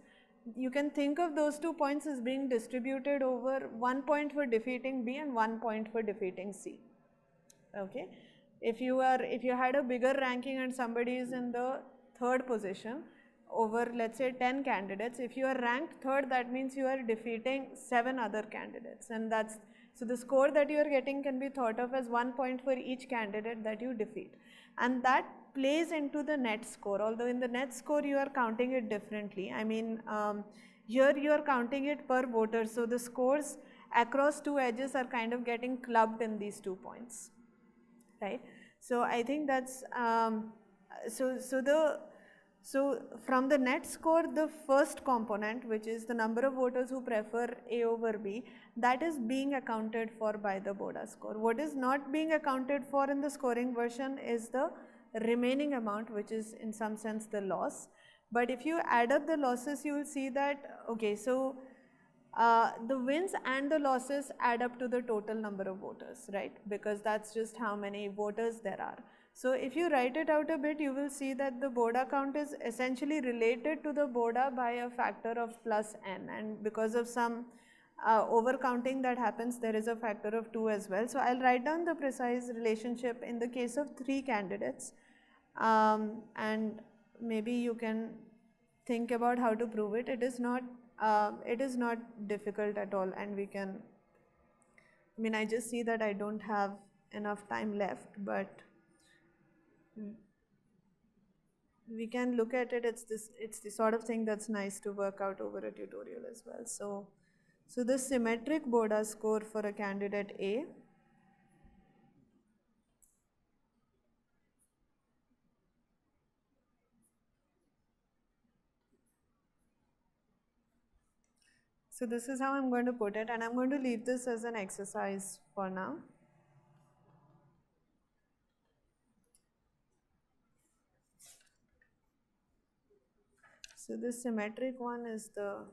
Speaker 1: You can think of those 2 points as being distributed over 1 point for defeating B and 1 point for defeating C. Okay, if you had a bigger ranking and somebody is in the third position over, let's say, 10 candidates, if you are ranked third, that means you are defeating 7 other candidates, and that's, so the score that you are getting can be thought of as 1 point for each candidate that you defeat, and that plays into the net score, although in the net score you are counting it differently. I mean, here you are counting it per voter, so the scores across 2 edges are kind of getting clubbed in these 2 points, right? So I think that's, so from the net score, the first component, which is the number of voters who prefer A over B, that is being accounted for by the Borda score. What is not being accounted for in the scoring version is the remaining amount, which is in some sense the loss. But if you add up the losses, you will see that, okay, so the wins and the losses add up to the total number of voters, right? Because that's just how many voters there are. So if you write it out a bit, you will see that the Borda count is essentially related to the Borda by a factor of plus n, and because of some overcounting that happens, there is a factor of 2 as well. So I'll write down the precise relationship in the case of 3 candidates, and maybe you can think about how to prove it. It is not difficult at all, and we can, I mean, I just see that I don't have enough time left, but we can look at it. It's the sort of thing that's nice to work out over a tutorial as well. So the symmetric Borda score for a candidate A So this is how I'm going to put it, and I'm going to leave this as an exercise for now. So this symmetric one is the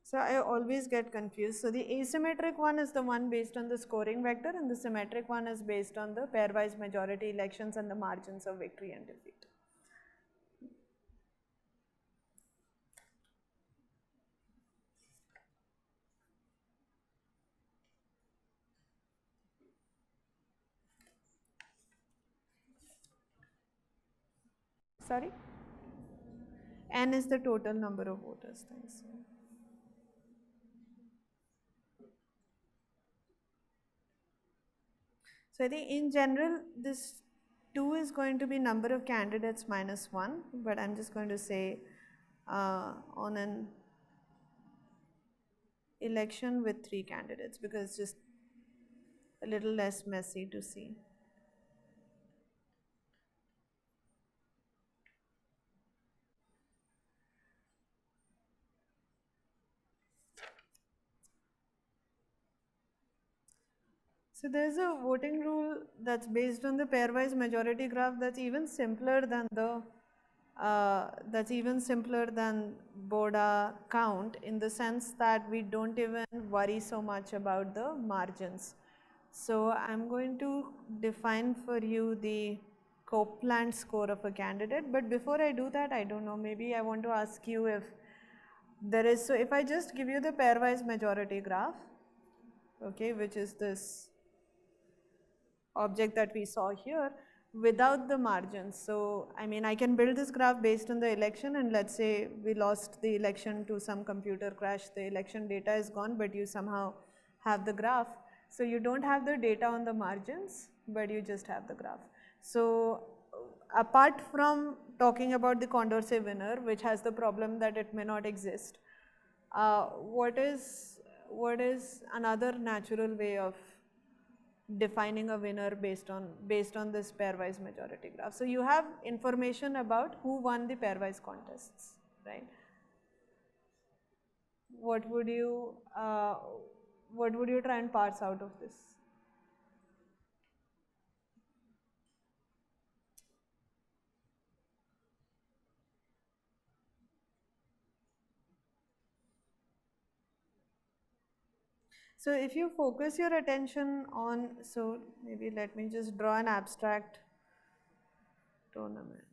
Speaker 1: So I always get confused. So the asymmetric one is the one based on the scoring vector, and the symmetric one is based on the pairwise majority elections and the margins of victory and defeat. Sorry? N is the total number of voters. Thanks. So I think in general, this 2 is going to be number of candidates minus 1, but I'm just going to say on an election with 3 candidates, because it's just a little less messy to see. So there's a voting rule that's based on the pairwise majority graph that's even simpler than the Borda count, in the sense that we don't even worry so much about the margins. So I'm going to define for you the Copeland score of a candidate, but before I do that, I don't know, maybe I want to ask you if there is, so if I just give you the pairwise majority graph, okay, which is this object that we saw here, without the margins. So I mean, I can build this graph based on the election, and let's say we lost the election to some computer crash, the election data is gone, but you somehow have the graph. So you don't have the data on the margins, but you just have the graph. So apart from talking about the Condorcet winner, which has the problem that it may not exist, what is another natural way of defining a winner based on this pairwise majority graph. So you have information about who won the pairwise contests, right? What would you try and parse out of this? So if you focus your attention on, so maybe let me just draw an abstract tournament.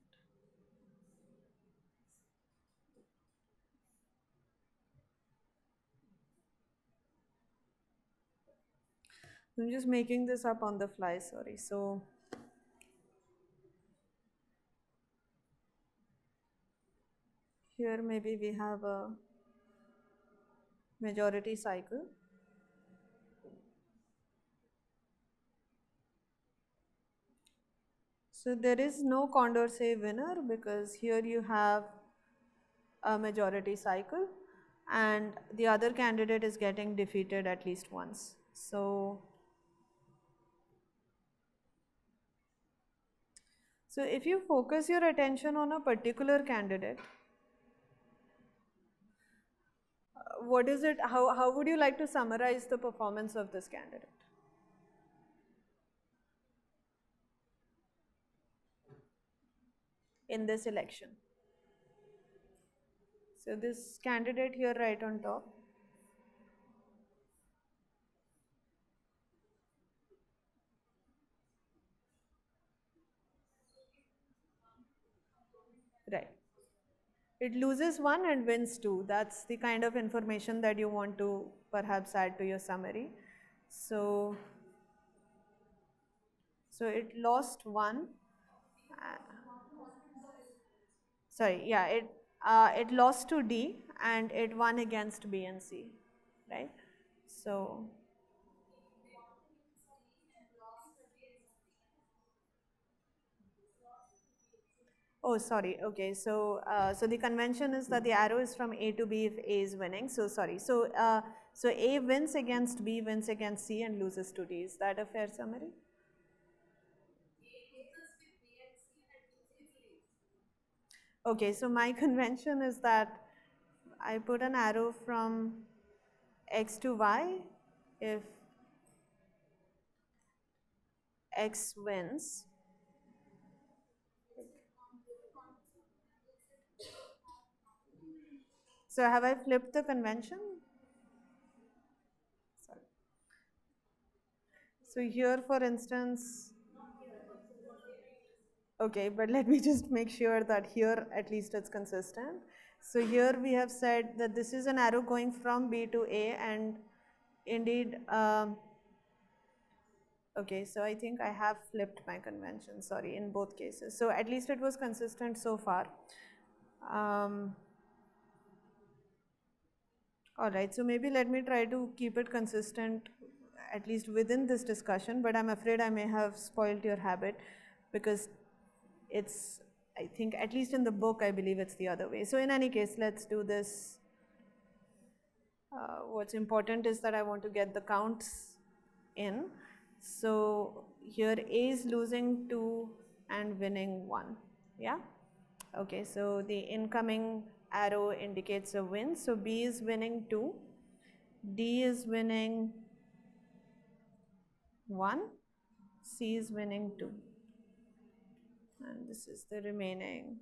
Speaker 1: I'm just making this up on the fly, sorry. So here maybe we have a majority cycle. So there is no Condorcet winner because here you have a majority cycle and the other candidate is getting defeated at least once. So if you focus your attention on a particular candidate, what is it, how would you like to summarize the performance of this candidate in this election? So this candidate here right on top, right. It loses one and wins two. That's the kind of information that you want to perhaps add to your summary. So, it lost one. Sorry, yeah, it lost to D and it won against B and C, right? So, oh, sorry. Okay, so the convention is that the arrow is from A to B if A is winning. So sorry. So A wins against B, wins against C, and loses to D. Is that a fair summary? Okay, so my convention is that I put an arrow from X to Y if X wins. So have I flipped the convention? Sorry. So here, for instance, okay, but let me just make sure that here at least it's consistent. So here we have said that this is an arrow going from B to A, and indeed, okay, so I think I have flipped my convention, sorry, in both cases. So at least it was consistent so far. All right, so maybe let me try to keep it consistent at least within this discussion, but I'm afraid I may have spoiled your habit because it's, I think, at least in the book, I believe it's the other way. So in any case, let's do this. What's important is that I want to get the counts in. So here A is losing 2 and winning 1. Yeah? Okay, so the incoming arrow indicates a win. So B is winning 2. D is winning 1. C is winning 2. And this is the remaining.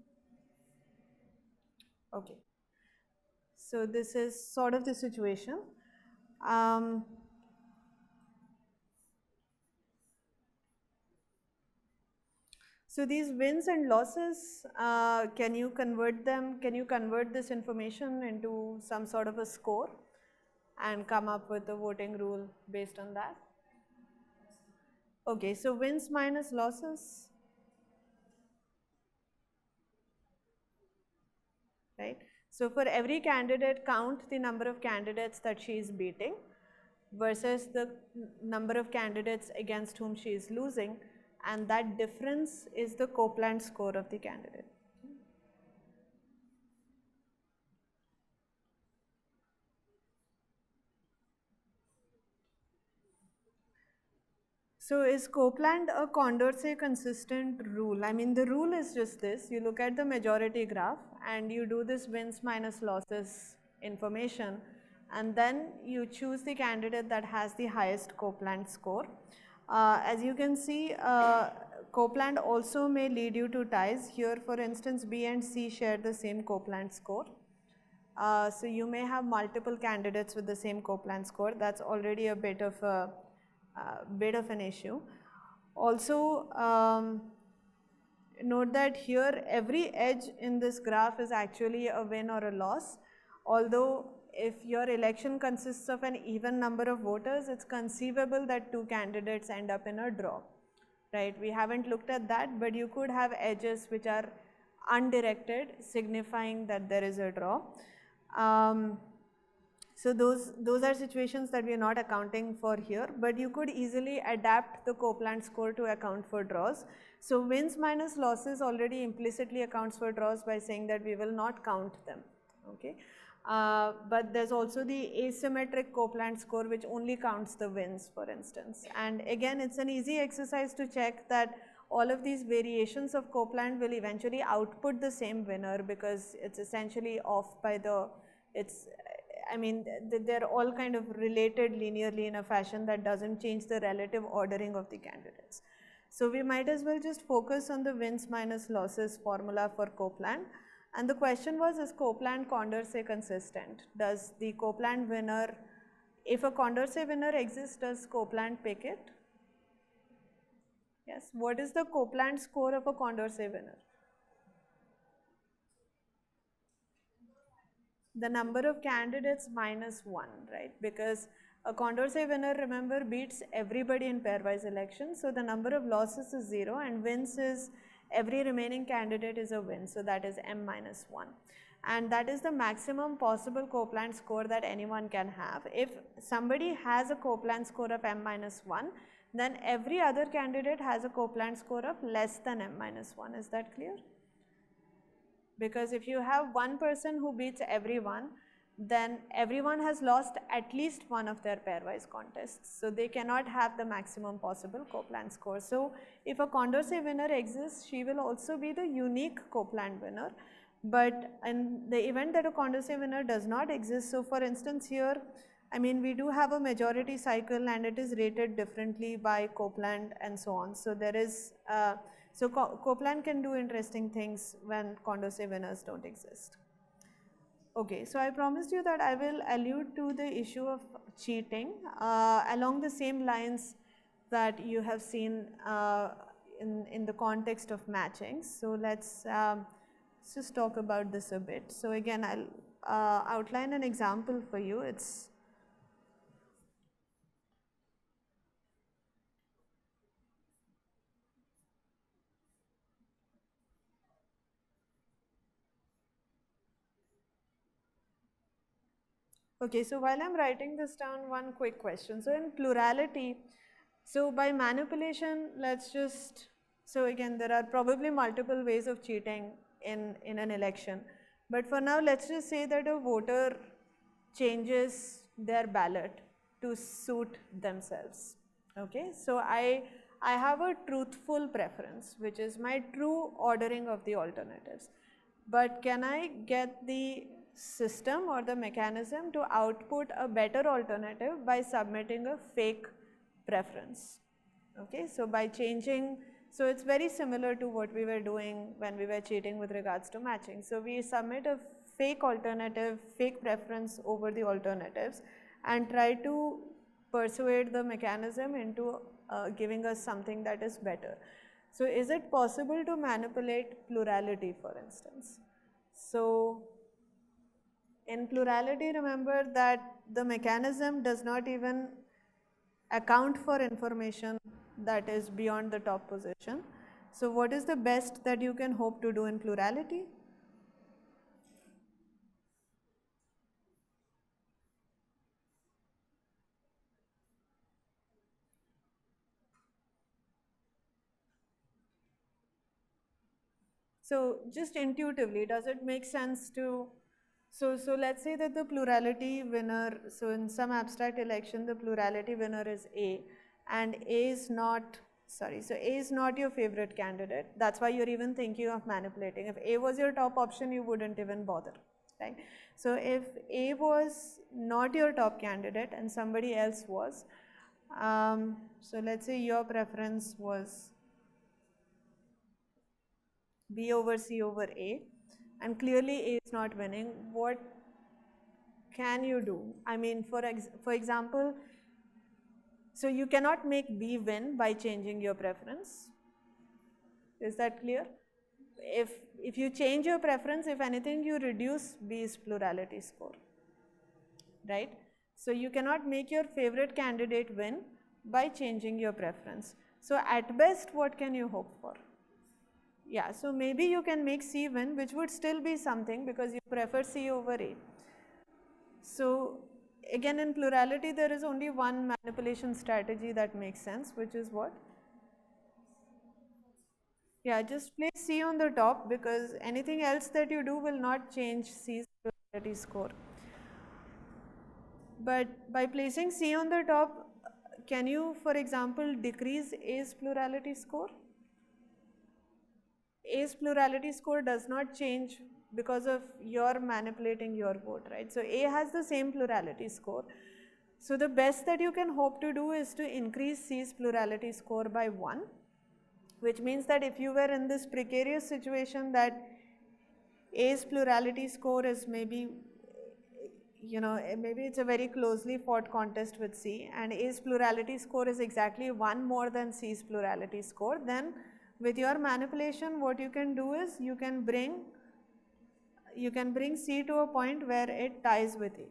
Speaker 1: Okay. So this is sort of the situation. So these wins and losses, can you convert them? Can you convert this information into some sort of a score and come up with a voting rule based on that? Okay, so wins minus losses, right? So for every candidate, count the number of candidates that she is beating versus the number of candidates against whom she is losing, and that difference is the Copeland score of the candidate. So is Copeland a Condorcet consistent rule? I mean, the rule is just this. You look at the majority graph and you do this wins minus losses information, and then you choose the candidate that has the highest Copeland score. As you can see, Copeland also may lead you to ties. Here, for instance, B and C share the same Copeland score. So you may have multiple candidates with the same Copeland score. That's already a bit of an issue. Also, note that here every edge in this graph is actually a win or a loss. Although if your election consists of an even number of voters, it's conceivable that two candidates end up in a draw, right? We haven't looked at that, but you could have edges which are undirected, signifying that there is a draw. So those are situations that we are not accounting for here, but you could easily adapt the Copeland score to account for draws. So wins minus losses already implicitly accounts for draws by saying that we will not count them, okay? But there's also the asymmetric Copeland score which only counts the wins, for instance. And again, it's an easy exercise to check that all of these variations of Copeland will eventually output the same winner, because it's essentially off by the, I mean, they're all kind of related linearly in a fashion that doesn't change the relative ordering of the candidates. So we might as well just focus on the wins minus losses formula for Copeland. And the question was, is Copeland Condorcet consistent? Does the Copeland winner, if a Condorcet winner exists, does Copeland pick it? Yes. What is the Copeland score of a Condorcet winner? The number of candidates minus 1, right? Because a Condorcet winner, remember, beats everybody in pairwise elections. So the number of losses is 0 and wins is every remaining candidate is a win. So that is m minus 1. And that is the maximum possible Copeland score that anyone can have. If somebody has a Copeland score of m minus 1, then every other candidate has a Copeland score of less than m minus 1. Is that clear? Because if you have one person who beats everyone, then everyone has lost at least one of their pairwise contests. So they cannot have the maximum possible Copeland score. So if a Condorcet winner exists, she will also be the unique Copeland winner. But in the event that a Condorcet winner does not exist, so for instance here, I mean, we do have a majority cycle and it is rated differently by Copeland and so on. So there is, so Copeland can do interesting things when Condorcet winners don't exist. Okay, so I promised you that I will allude to the issue of cheating along the same lines that you have seen in the context of matching. So let's just talk about this a bit. So again, I'll outline an example for you. It's okay, so while I'm writing this down, one quick question. So in plurality, so by manipulation, let's just, so again, there are probably multiple ways of cheating in an election. But for now, let's just say that a voter changes their ballot to suit themselves. Okay, so I have a truthful preference, which is my true ordering of the alternatives. But can I get the system or the mechanism to output a better alternative by submitting a fake preference? Okay, so by changing, so it's very similar to what we were doing when we were cheating with regards to matching. So we submit a fake alternative, fake preference over the alternatives and try to persuade the mechanism into giving us something that is better. So is it possible to manipulate plurality, for instance? So in plurality, remember that the mechanism does not even account for information that is beyond the top position. So what is the best that you can hope to do in plurality? So just intuitively, does it make sense to, so let's say that the plurality winner, so in some abstract election, the plurality winner is A, and A is not, sorry, so A is not your favorite candidate. That's why you're even thinking of manipulating. If A was your top option, you wouldn't even bother, right? So if A was not your top candidate and somebody else was, so let's say your preference was B over C over A, and clearly A is not winning, what can you do? I mean, for example, so you cannot make B win by changing your preference. Is that clear? If you change your preference, if anything, you reduce B's plurality score, right? So you cannot make your favorite candidate win by changing your preference. So at best, what can you hope for? Yeah, so maybe you can make C win, which would still be something because you prefer C over A. So again, in plurality, there is only one manipulation strategy that makes sense, which is what? Yeah, just place C on the top because anything else that you do will not change C's plurality score. But by placing C on the top, can you, for example, decrease A's plurality score? A's plurality score does not change because of your manipulating your vote, right? So A has the same plurality score. So the best that you can hope to do is to increase C's plurality score by 1, which means that if you were in this precarious situation that A's plurality score is maybe, you know, maybe it's a very closely fought contest with C and A's plurality score is exactly 1 more than C's plurality score, then with your manipulation what you can do is you can bring C to a point where it ties with A,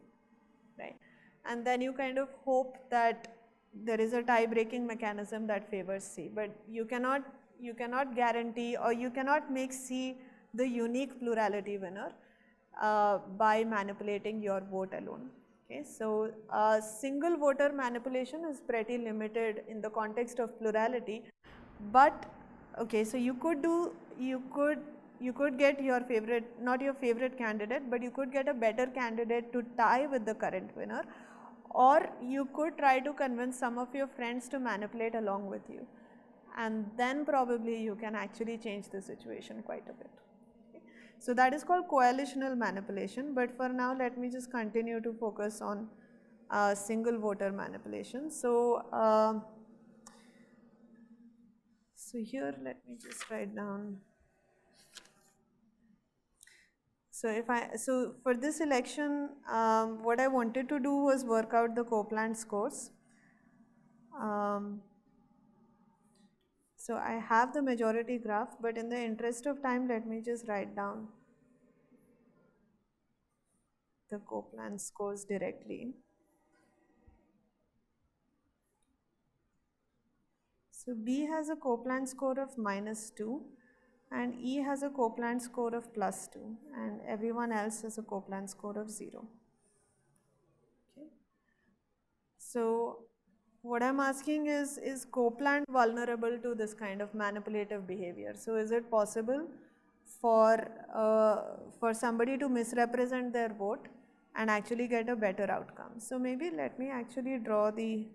Speaker 1: right? And then you kind of hope that there is a tie-breaking mechanism that favors C, but you cannot guarantee or you cannot make C the unique plurality winner by manipulating your vote alone. Okay, so single voter manipulation is pretty limited in the context of plurality, but okay, so you could get your favorite, not your favorite candidate, but you could get a better candidate to tie with the current winner, or you could try to convince some of your friends to manipulate along with you, and then probably you can actually change the situation quite a bit. Okay. So that is called coalitional manipulation, but for now let me just continue to focus on single voter manipulation. So here let me just write down. So for this election, what I wanted to do was work out the Copeland scores. So I have the majority graph, but in the interest of time, let me just write down the Copeland scores directly. So B has a Copeland score of -2 and E has a Copeland score of +2 and everyone else has a Copeland score of 0. Okay. So what I'm asking is Copeland vulnerable to this kind of manipulative behavior? So is it possible for somebody to misrepresent their vote and actually get a better outcome? So maybe let me actually draw the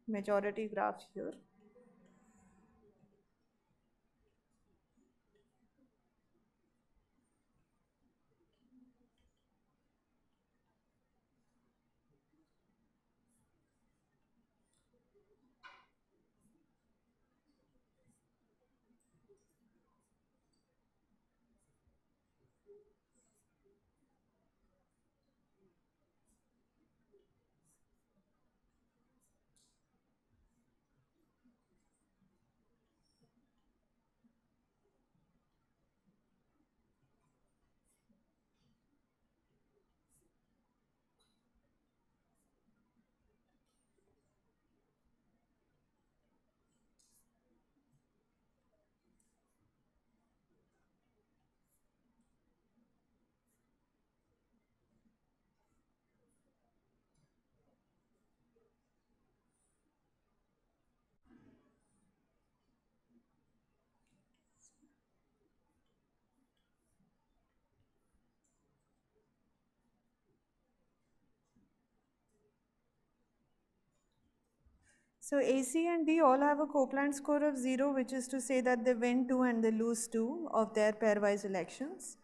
Speaker 1: majority graph here. So AC and D all have a Copeland score of 0, which is to say that they win 2 and they lose 2 of their pairwise elections.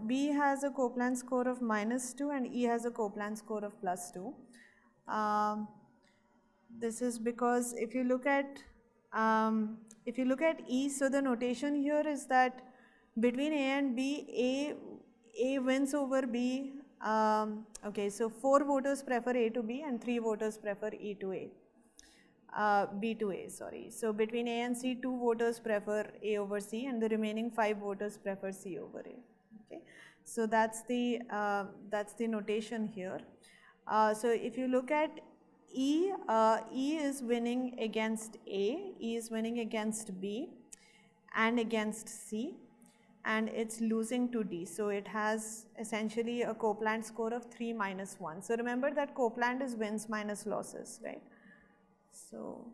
Speaker 1: B has a Copeland score of -2 and E has a Copeland score of +2. This is because if you look at E, so the notation here is that between A and B, A wins over B. Okay, so 4 voters prefer A to B and 3 voters prefer E to A. B to A, sorry. So between A and C, 2 voters prefer A over C and the remaining 5 voters prefer C over A. Okay, so that's the notation here. So if you look at E, E is winning against A, E is winning against B and against C, and it's losing to D. So it has essentially a Copeland score of 3 minus 1. So remember that Copeland is wins minus losses, right? So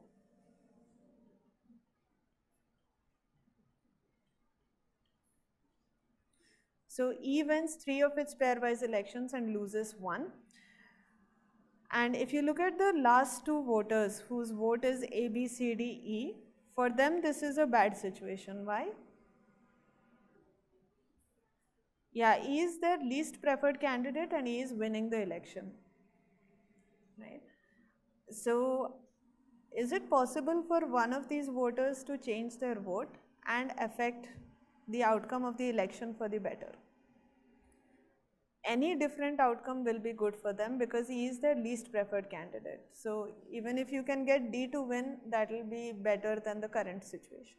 Speaker 1: E wins 3 of its pairwise elections and loses 1. And if you look at the last 2 voters whose vote is A, B, C, D, E, for them this is a bad situation. Why? Yeah, E is their least preferred candidate and E is winning the election, right? So is it possible for one of these voters to change their vote and affect the outcome of the election for the better? Any different outcome will be good for them because he is their least preferred candidate. So even if you can get D to win, that will be better than the current situation.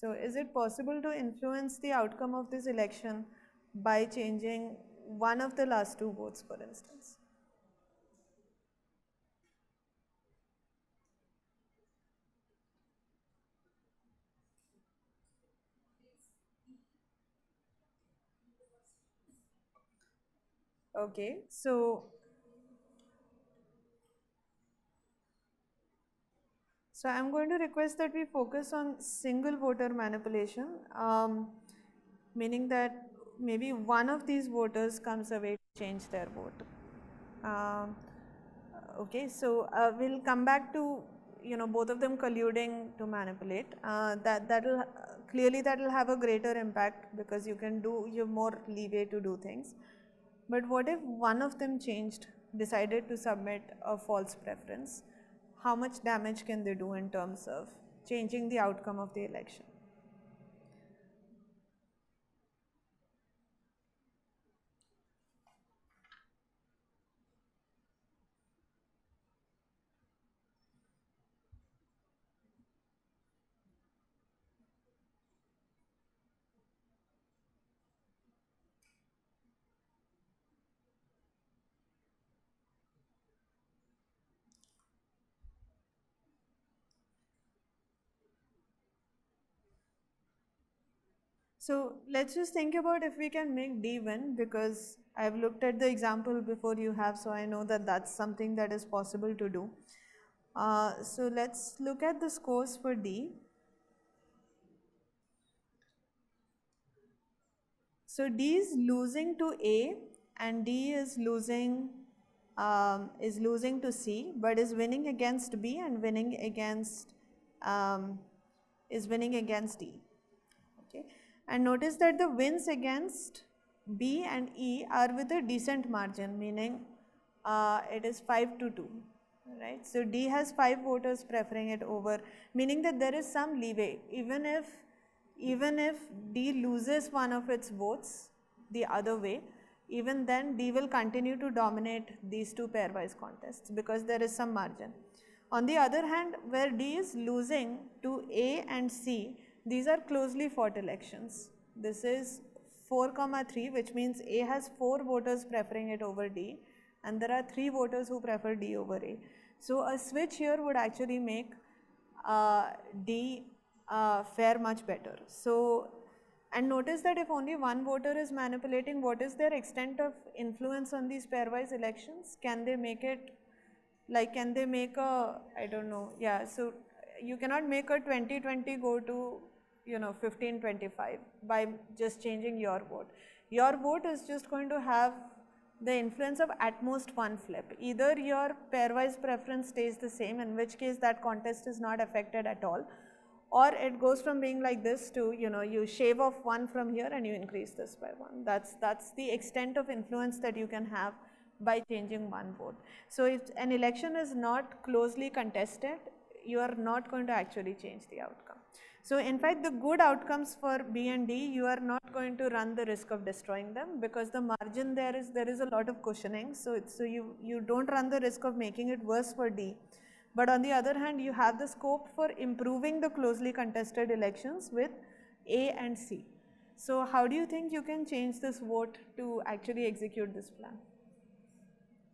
Speaker 1: So is it possible to influence the outcome of this election by changing one of the last 2 votes, for instance? Okay, so I'm going to request that we focus on single voter manipulation, meaning that maybe one of these voters comes away to change their vote. Okay, so we'll come back to both of them colluding to manipulate. That'll clearly have a greater impact because you have more leeway to do things. But what if one of them decided to submit a false preference? How much damage can they do in terms of changing the outcome of the election? So let's just think about if we can make D win, because I've looked at the example before you have, so I know that that's something that is possible to do. So let's look at the scores for D. So D is losing to A and D is losing to C, but is winning against B and winning against D. Okay, and notice that the wins against B and E are with a decent margin, meaning it is 5 to 2, right? So D has 5 voters preferring it over, meaning that there is some leeway. Even if D loses one of its votes the other way, even then D will continue to dominate these 2 pairwise contests because there is some margin. On the other hand, where D is losing to A and C, these are closely fought elections. This is 4,3, which means A has 4 voters preferring it over D and there are 3 voters who prefer D over A. So a switch here would actually make D fare much better. So, and notice that if only one voter is manipulating, what is their extent of influence on these pairwise elections? Can they make it, like can they make a, I don't know, yeah, so you cannot make a 20-20 go to, 15-25 by just changing your vote. Your vote is just going to have the influence of at most one flip. Either your pairwise preference stays the same, in which case that contest is not affected at all, or it goes from being like this to, you shave off one from here and you increase this by one. That's the extent of influence that you can have by changing one vote. So if an election is not closely contested, you are not going to actually change the outcome. So in fact, the good outcomes for B and D, you are not going to run the risk of destroying them, because the margin there is a lot of cushioning. So you don't run the risk of making it worse for D. But on the other hand, you have the scope for improving the closely contested elections with A and C. So how do you think you can change this vote to actually execute this plan?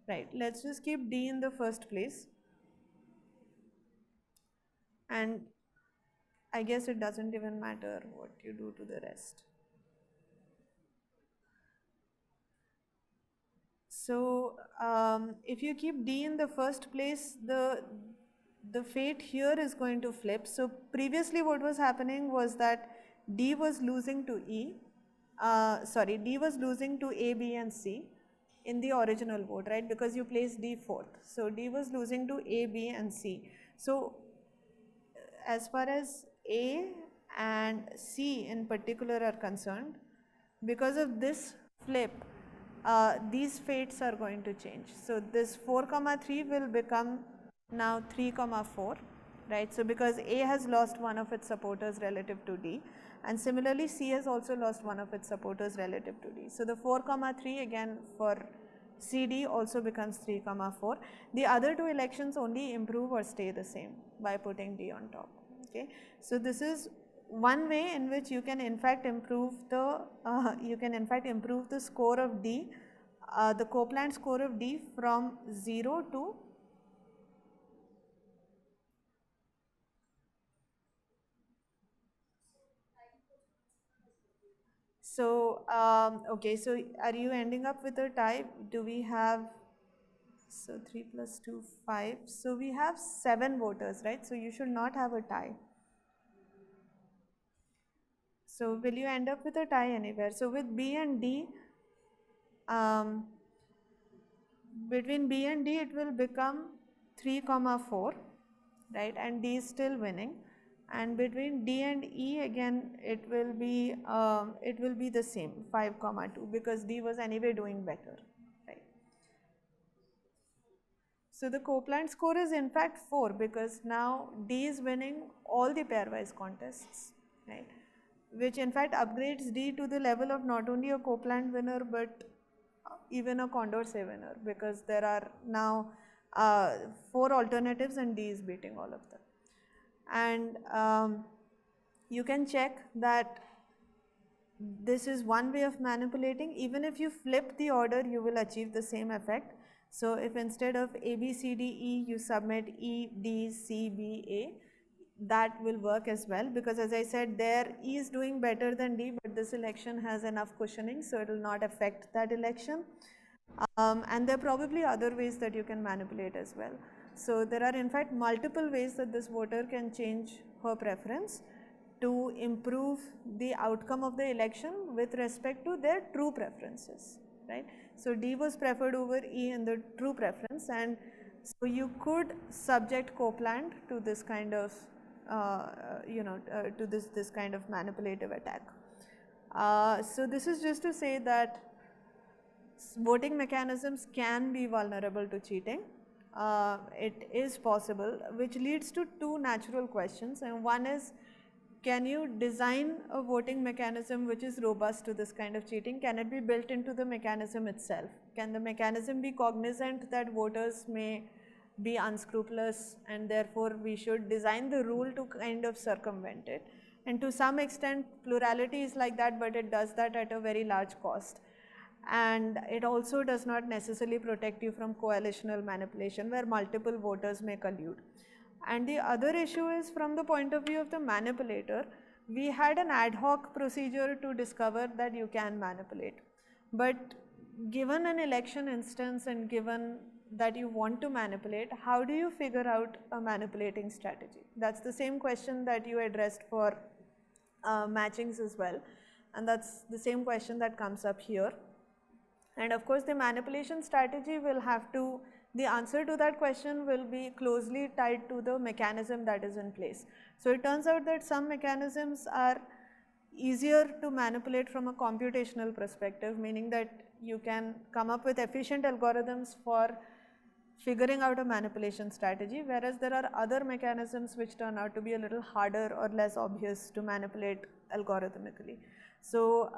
Speaker 1: Right, let's just keep D in the first place. And I guess it doesn't even matter what you do to the rest. So if you keep D in the first place, the fate here is going to flip. So previously what was happening was that D was losing to D was losing to A, B and C in the original vote, right? Because you placed D fourth. So D was losing to A, B and C. So as far as A and C in particular are concerned, because of this flip, these fates are going to change. So this 4,3 will become now 3,4, right? So because A has lost one of its supporters relative to D, and similarly C has also lost one of its supporters relative to D. So the 4,3 again for CD also becomes 3,4. The other two elections only improve or stay the same by putting D on top. Okay, so this is one way in which you can in fact improve the score of D, the Copeland score of D from 0 to okay, so are you ending up with a tie? Do we have, so 3 plus 2, 5, so we have 7 voters, right? So you should not have a tie. So will you end up with a tie anywhere? So with B and D, between B and D it will become 3,4, right? And D is still winning. And between D and E again it will be the same 5,2, because D was anyway doing better, right? So the Copeland score is in fact 4, because now D is winning all the pairwise contests, right? Which in fact upgrades D to the level of not only a Copeland winner but even a Condorcet winner, because there are now 4 alternatives and D is beating all of them. And you can check that this is one way of manipulating. Even if you flip the order, you will achieve the same effect. So if instead of A, B, C, D, E, you submit E, D, C, B, A, that will work as well, because as I said, there E is doing better than D, but this election has enough cushioning, so it will not affect that election. And there are probably other ways that you can manipulate as well. So there are in fact multiple ways that this voter can change her preference to improve the outcome of the election with respect to their true preferences, right? So D was preferred over E in the true preference, and so you could subject Copeland to this kind of to this kind of manipulative attack. So this is just to say that voting mechanisms can be vulnerable to cheating. It is possible, which leads to 2 natural questions, and one is, can you design a voting mechanism which is robust to this kind of cheating? Can it be built into the mechanism itself? Can the mechanism be cognizant that voters may be unscrupulous, and therefore we should design the rule to kind of circumvent it? And to some extent plurality is like that, but it does that at a very large cost. And it also does not necessarily protect you from coalitional manipulation where multiple voters may collude. And the other issue is, from the point of view of the manipulator, we had an ad hoc procedure to discover that you can manipulate. But given an election instance and given that you want to manipulate, how do you figure out a manipulating strategy? That's the same question that you addressed for matchings as well, and that's the same question that comes up here. And of course, the manipulation strategy will have to, the answer to that question will be closely tied to the mechanism that is in place. So it turns out that some mechanisms are easier to manipulate from a computational perspective, meaning that you can come up with efficient algorithms for figuring out a manipulation strategy, whereas there are other mechanisms which turn out to be a little harder or less obvious to manipulate algorithmically. So,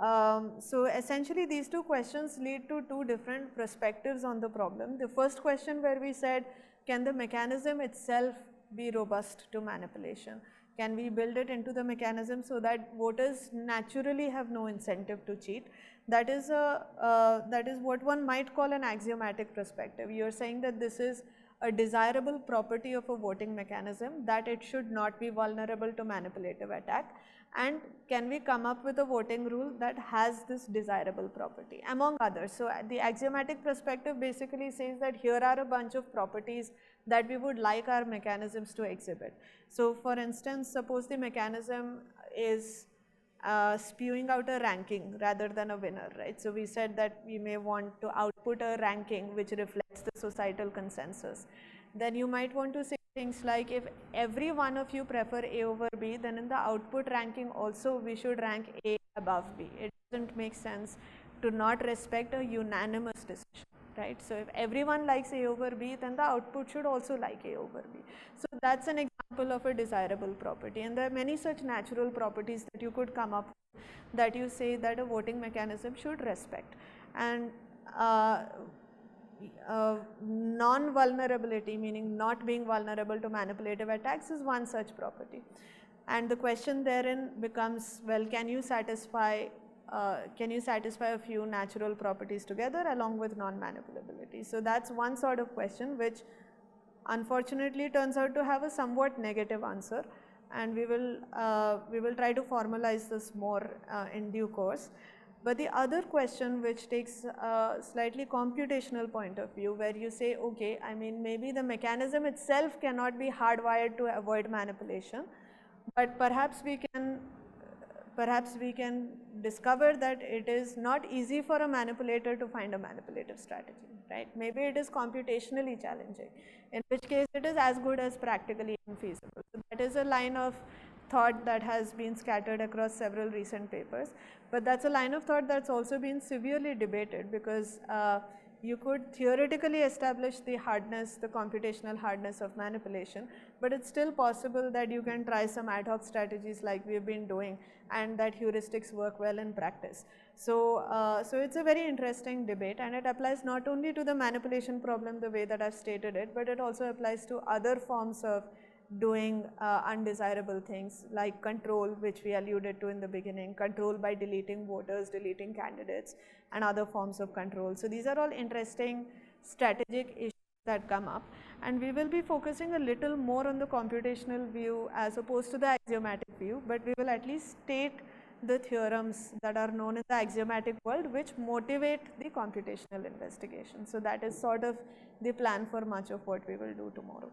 Speaker 1: so essentially these two questions lead to two different perspectives on the problem. The first question where we said, can the mechanism itself be robust to manipulation? Can we build it into the mechanism so that voters naturally have no incentive to cheat? That is what one might call an axiomatic perspective. You are saying that this is a desirable property of a voting mechanism, that it should not be vulnerable to manipulative attack. And can we come up with a voting rule that has this desirable property, among others. So the axiomatic perspective basically says that here are a bunch of properties that we would like our mechanisms to exhibit. So for instance, suppose the mechanism is spewing out a ranking rather than a winner, right? So we said that we may want to output a ranking which reflects the societal consensus. Then you might want to say things like, if every one of you prefer A over B, then in the output ranking also we should rank A above B. It doesn't make sense to not respect a unanimous decision, right? So if everyone likes A over B, then the output should also like A over B. So that's an example of a desirable property, and there are many such natural properties that you could come up with that you say that a voting mechanism should respect. And non-vulnerability, meaning not being vulnerable to manipulative attacks, is one such property. And the question therein becomes, well, can you satisfy a few natural properties together along with non-manipulability? So that's one sort of question which unfortunately turns out to have a somewhat negative answer, and we will try to formalize this more in due course. But the other question, which takes a slightly computational point of view, where you say, okay, I mean, maybe the mechanism itself cannot be hardwired to avoid manipulation, but perhaps we can discover that it is not easy for a manipulator to find a manipulative strategy, right? Maybe it is computationally challenging, in which case it is as good as practically infeasible. So that is a line of thought that has been scattered across several recent papers, but that's a line of thought that's also been severely debated, because you could theoretically establish the hardness, the computational hardness of manipulation, but it's still possible that you can try some ad hoc strategies like we've been doing, and that heuristics work well in practice. So, so it's a very interesting debate, and it applies not only to the manipulation problem the way that I've stated it, but it also applies to other forms of doing undesirable things like control, which we alluded to in the beginning, control by deleting voters, deleting candidates, and other forms of control. So these are all interesting strategic issues that come up, and we will be focusing a little more on the computational view as opposed to the axiomatic view, but we will at least state the theorems that are known in the axiomatic world which motivate the computational investigation. So that is sort of the plan for much of what we will do tomorrow.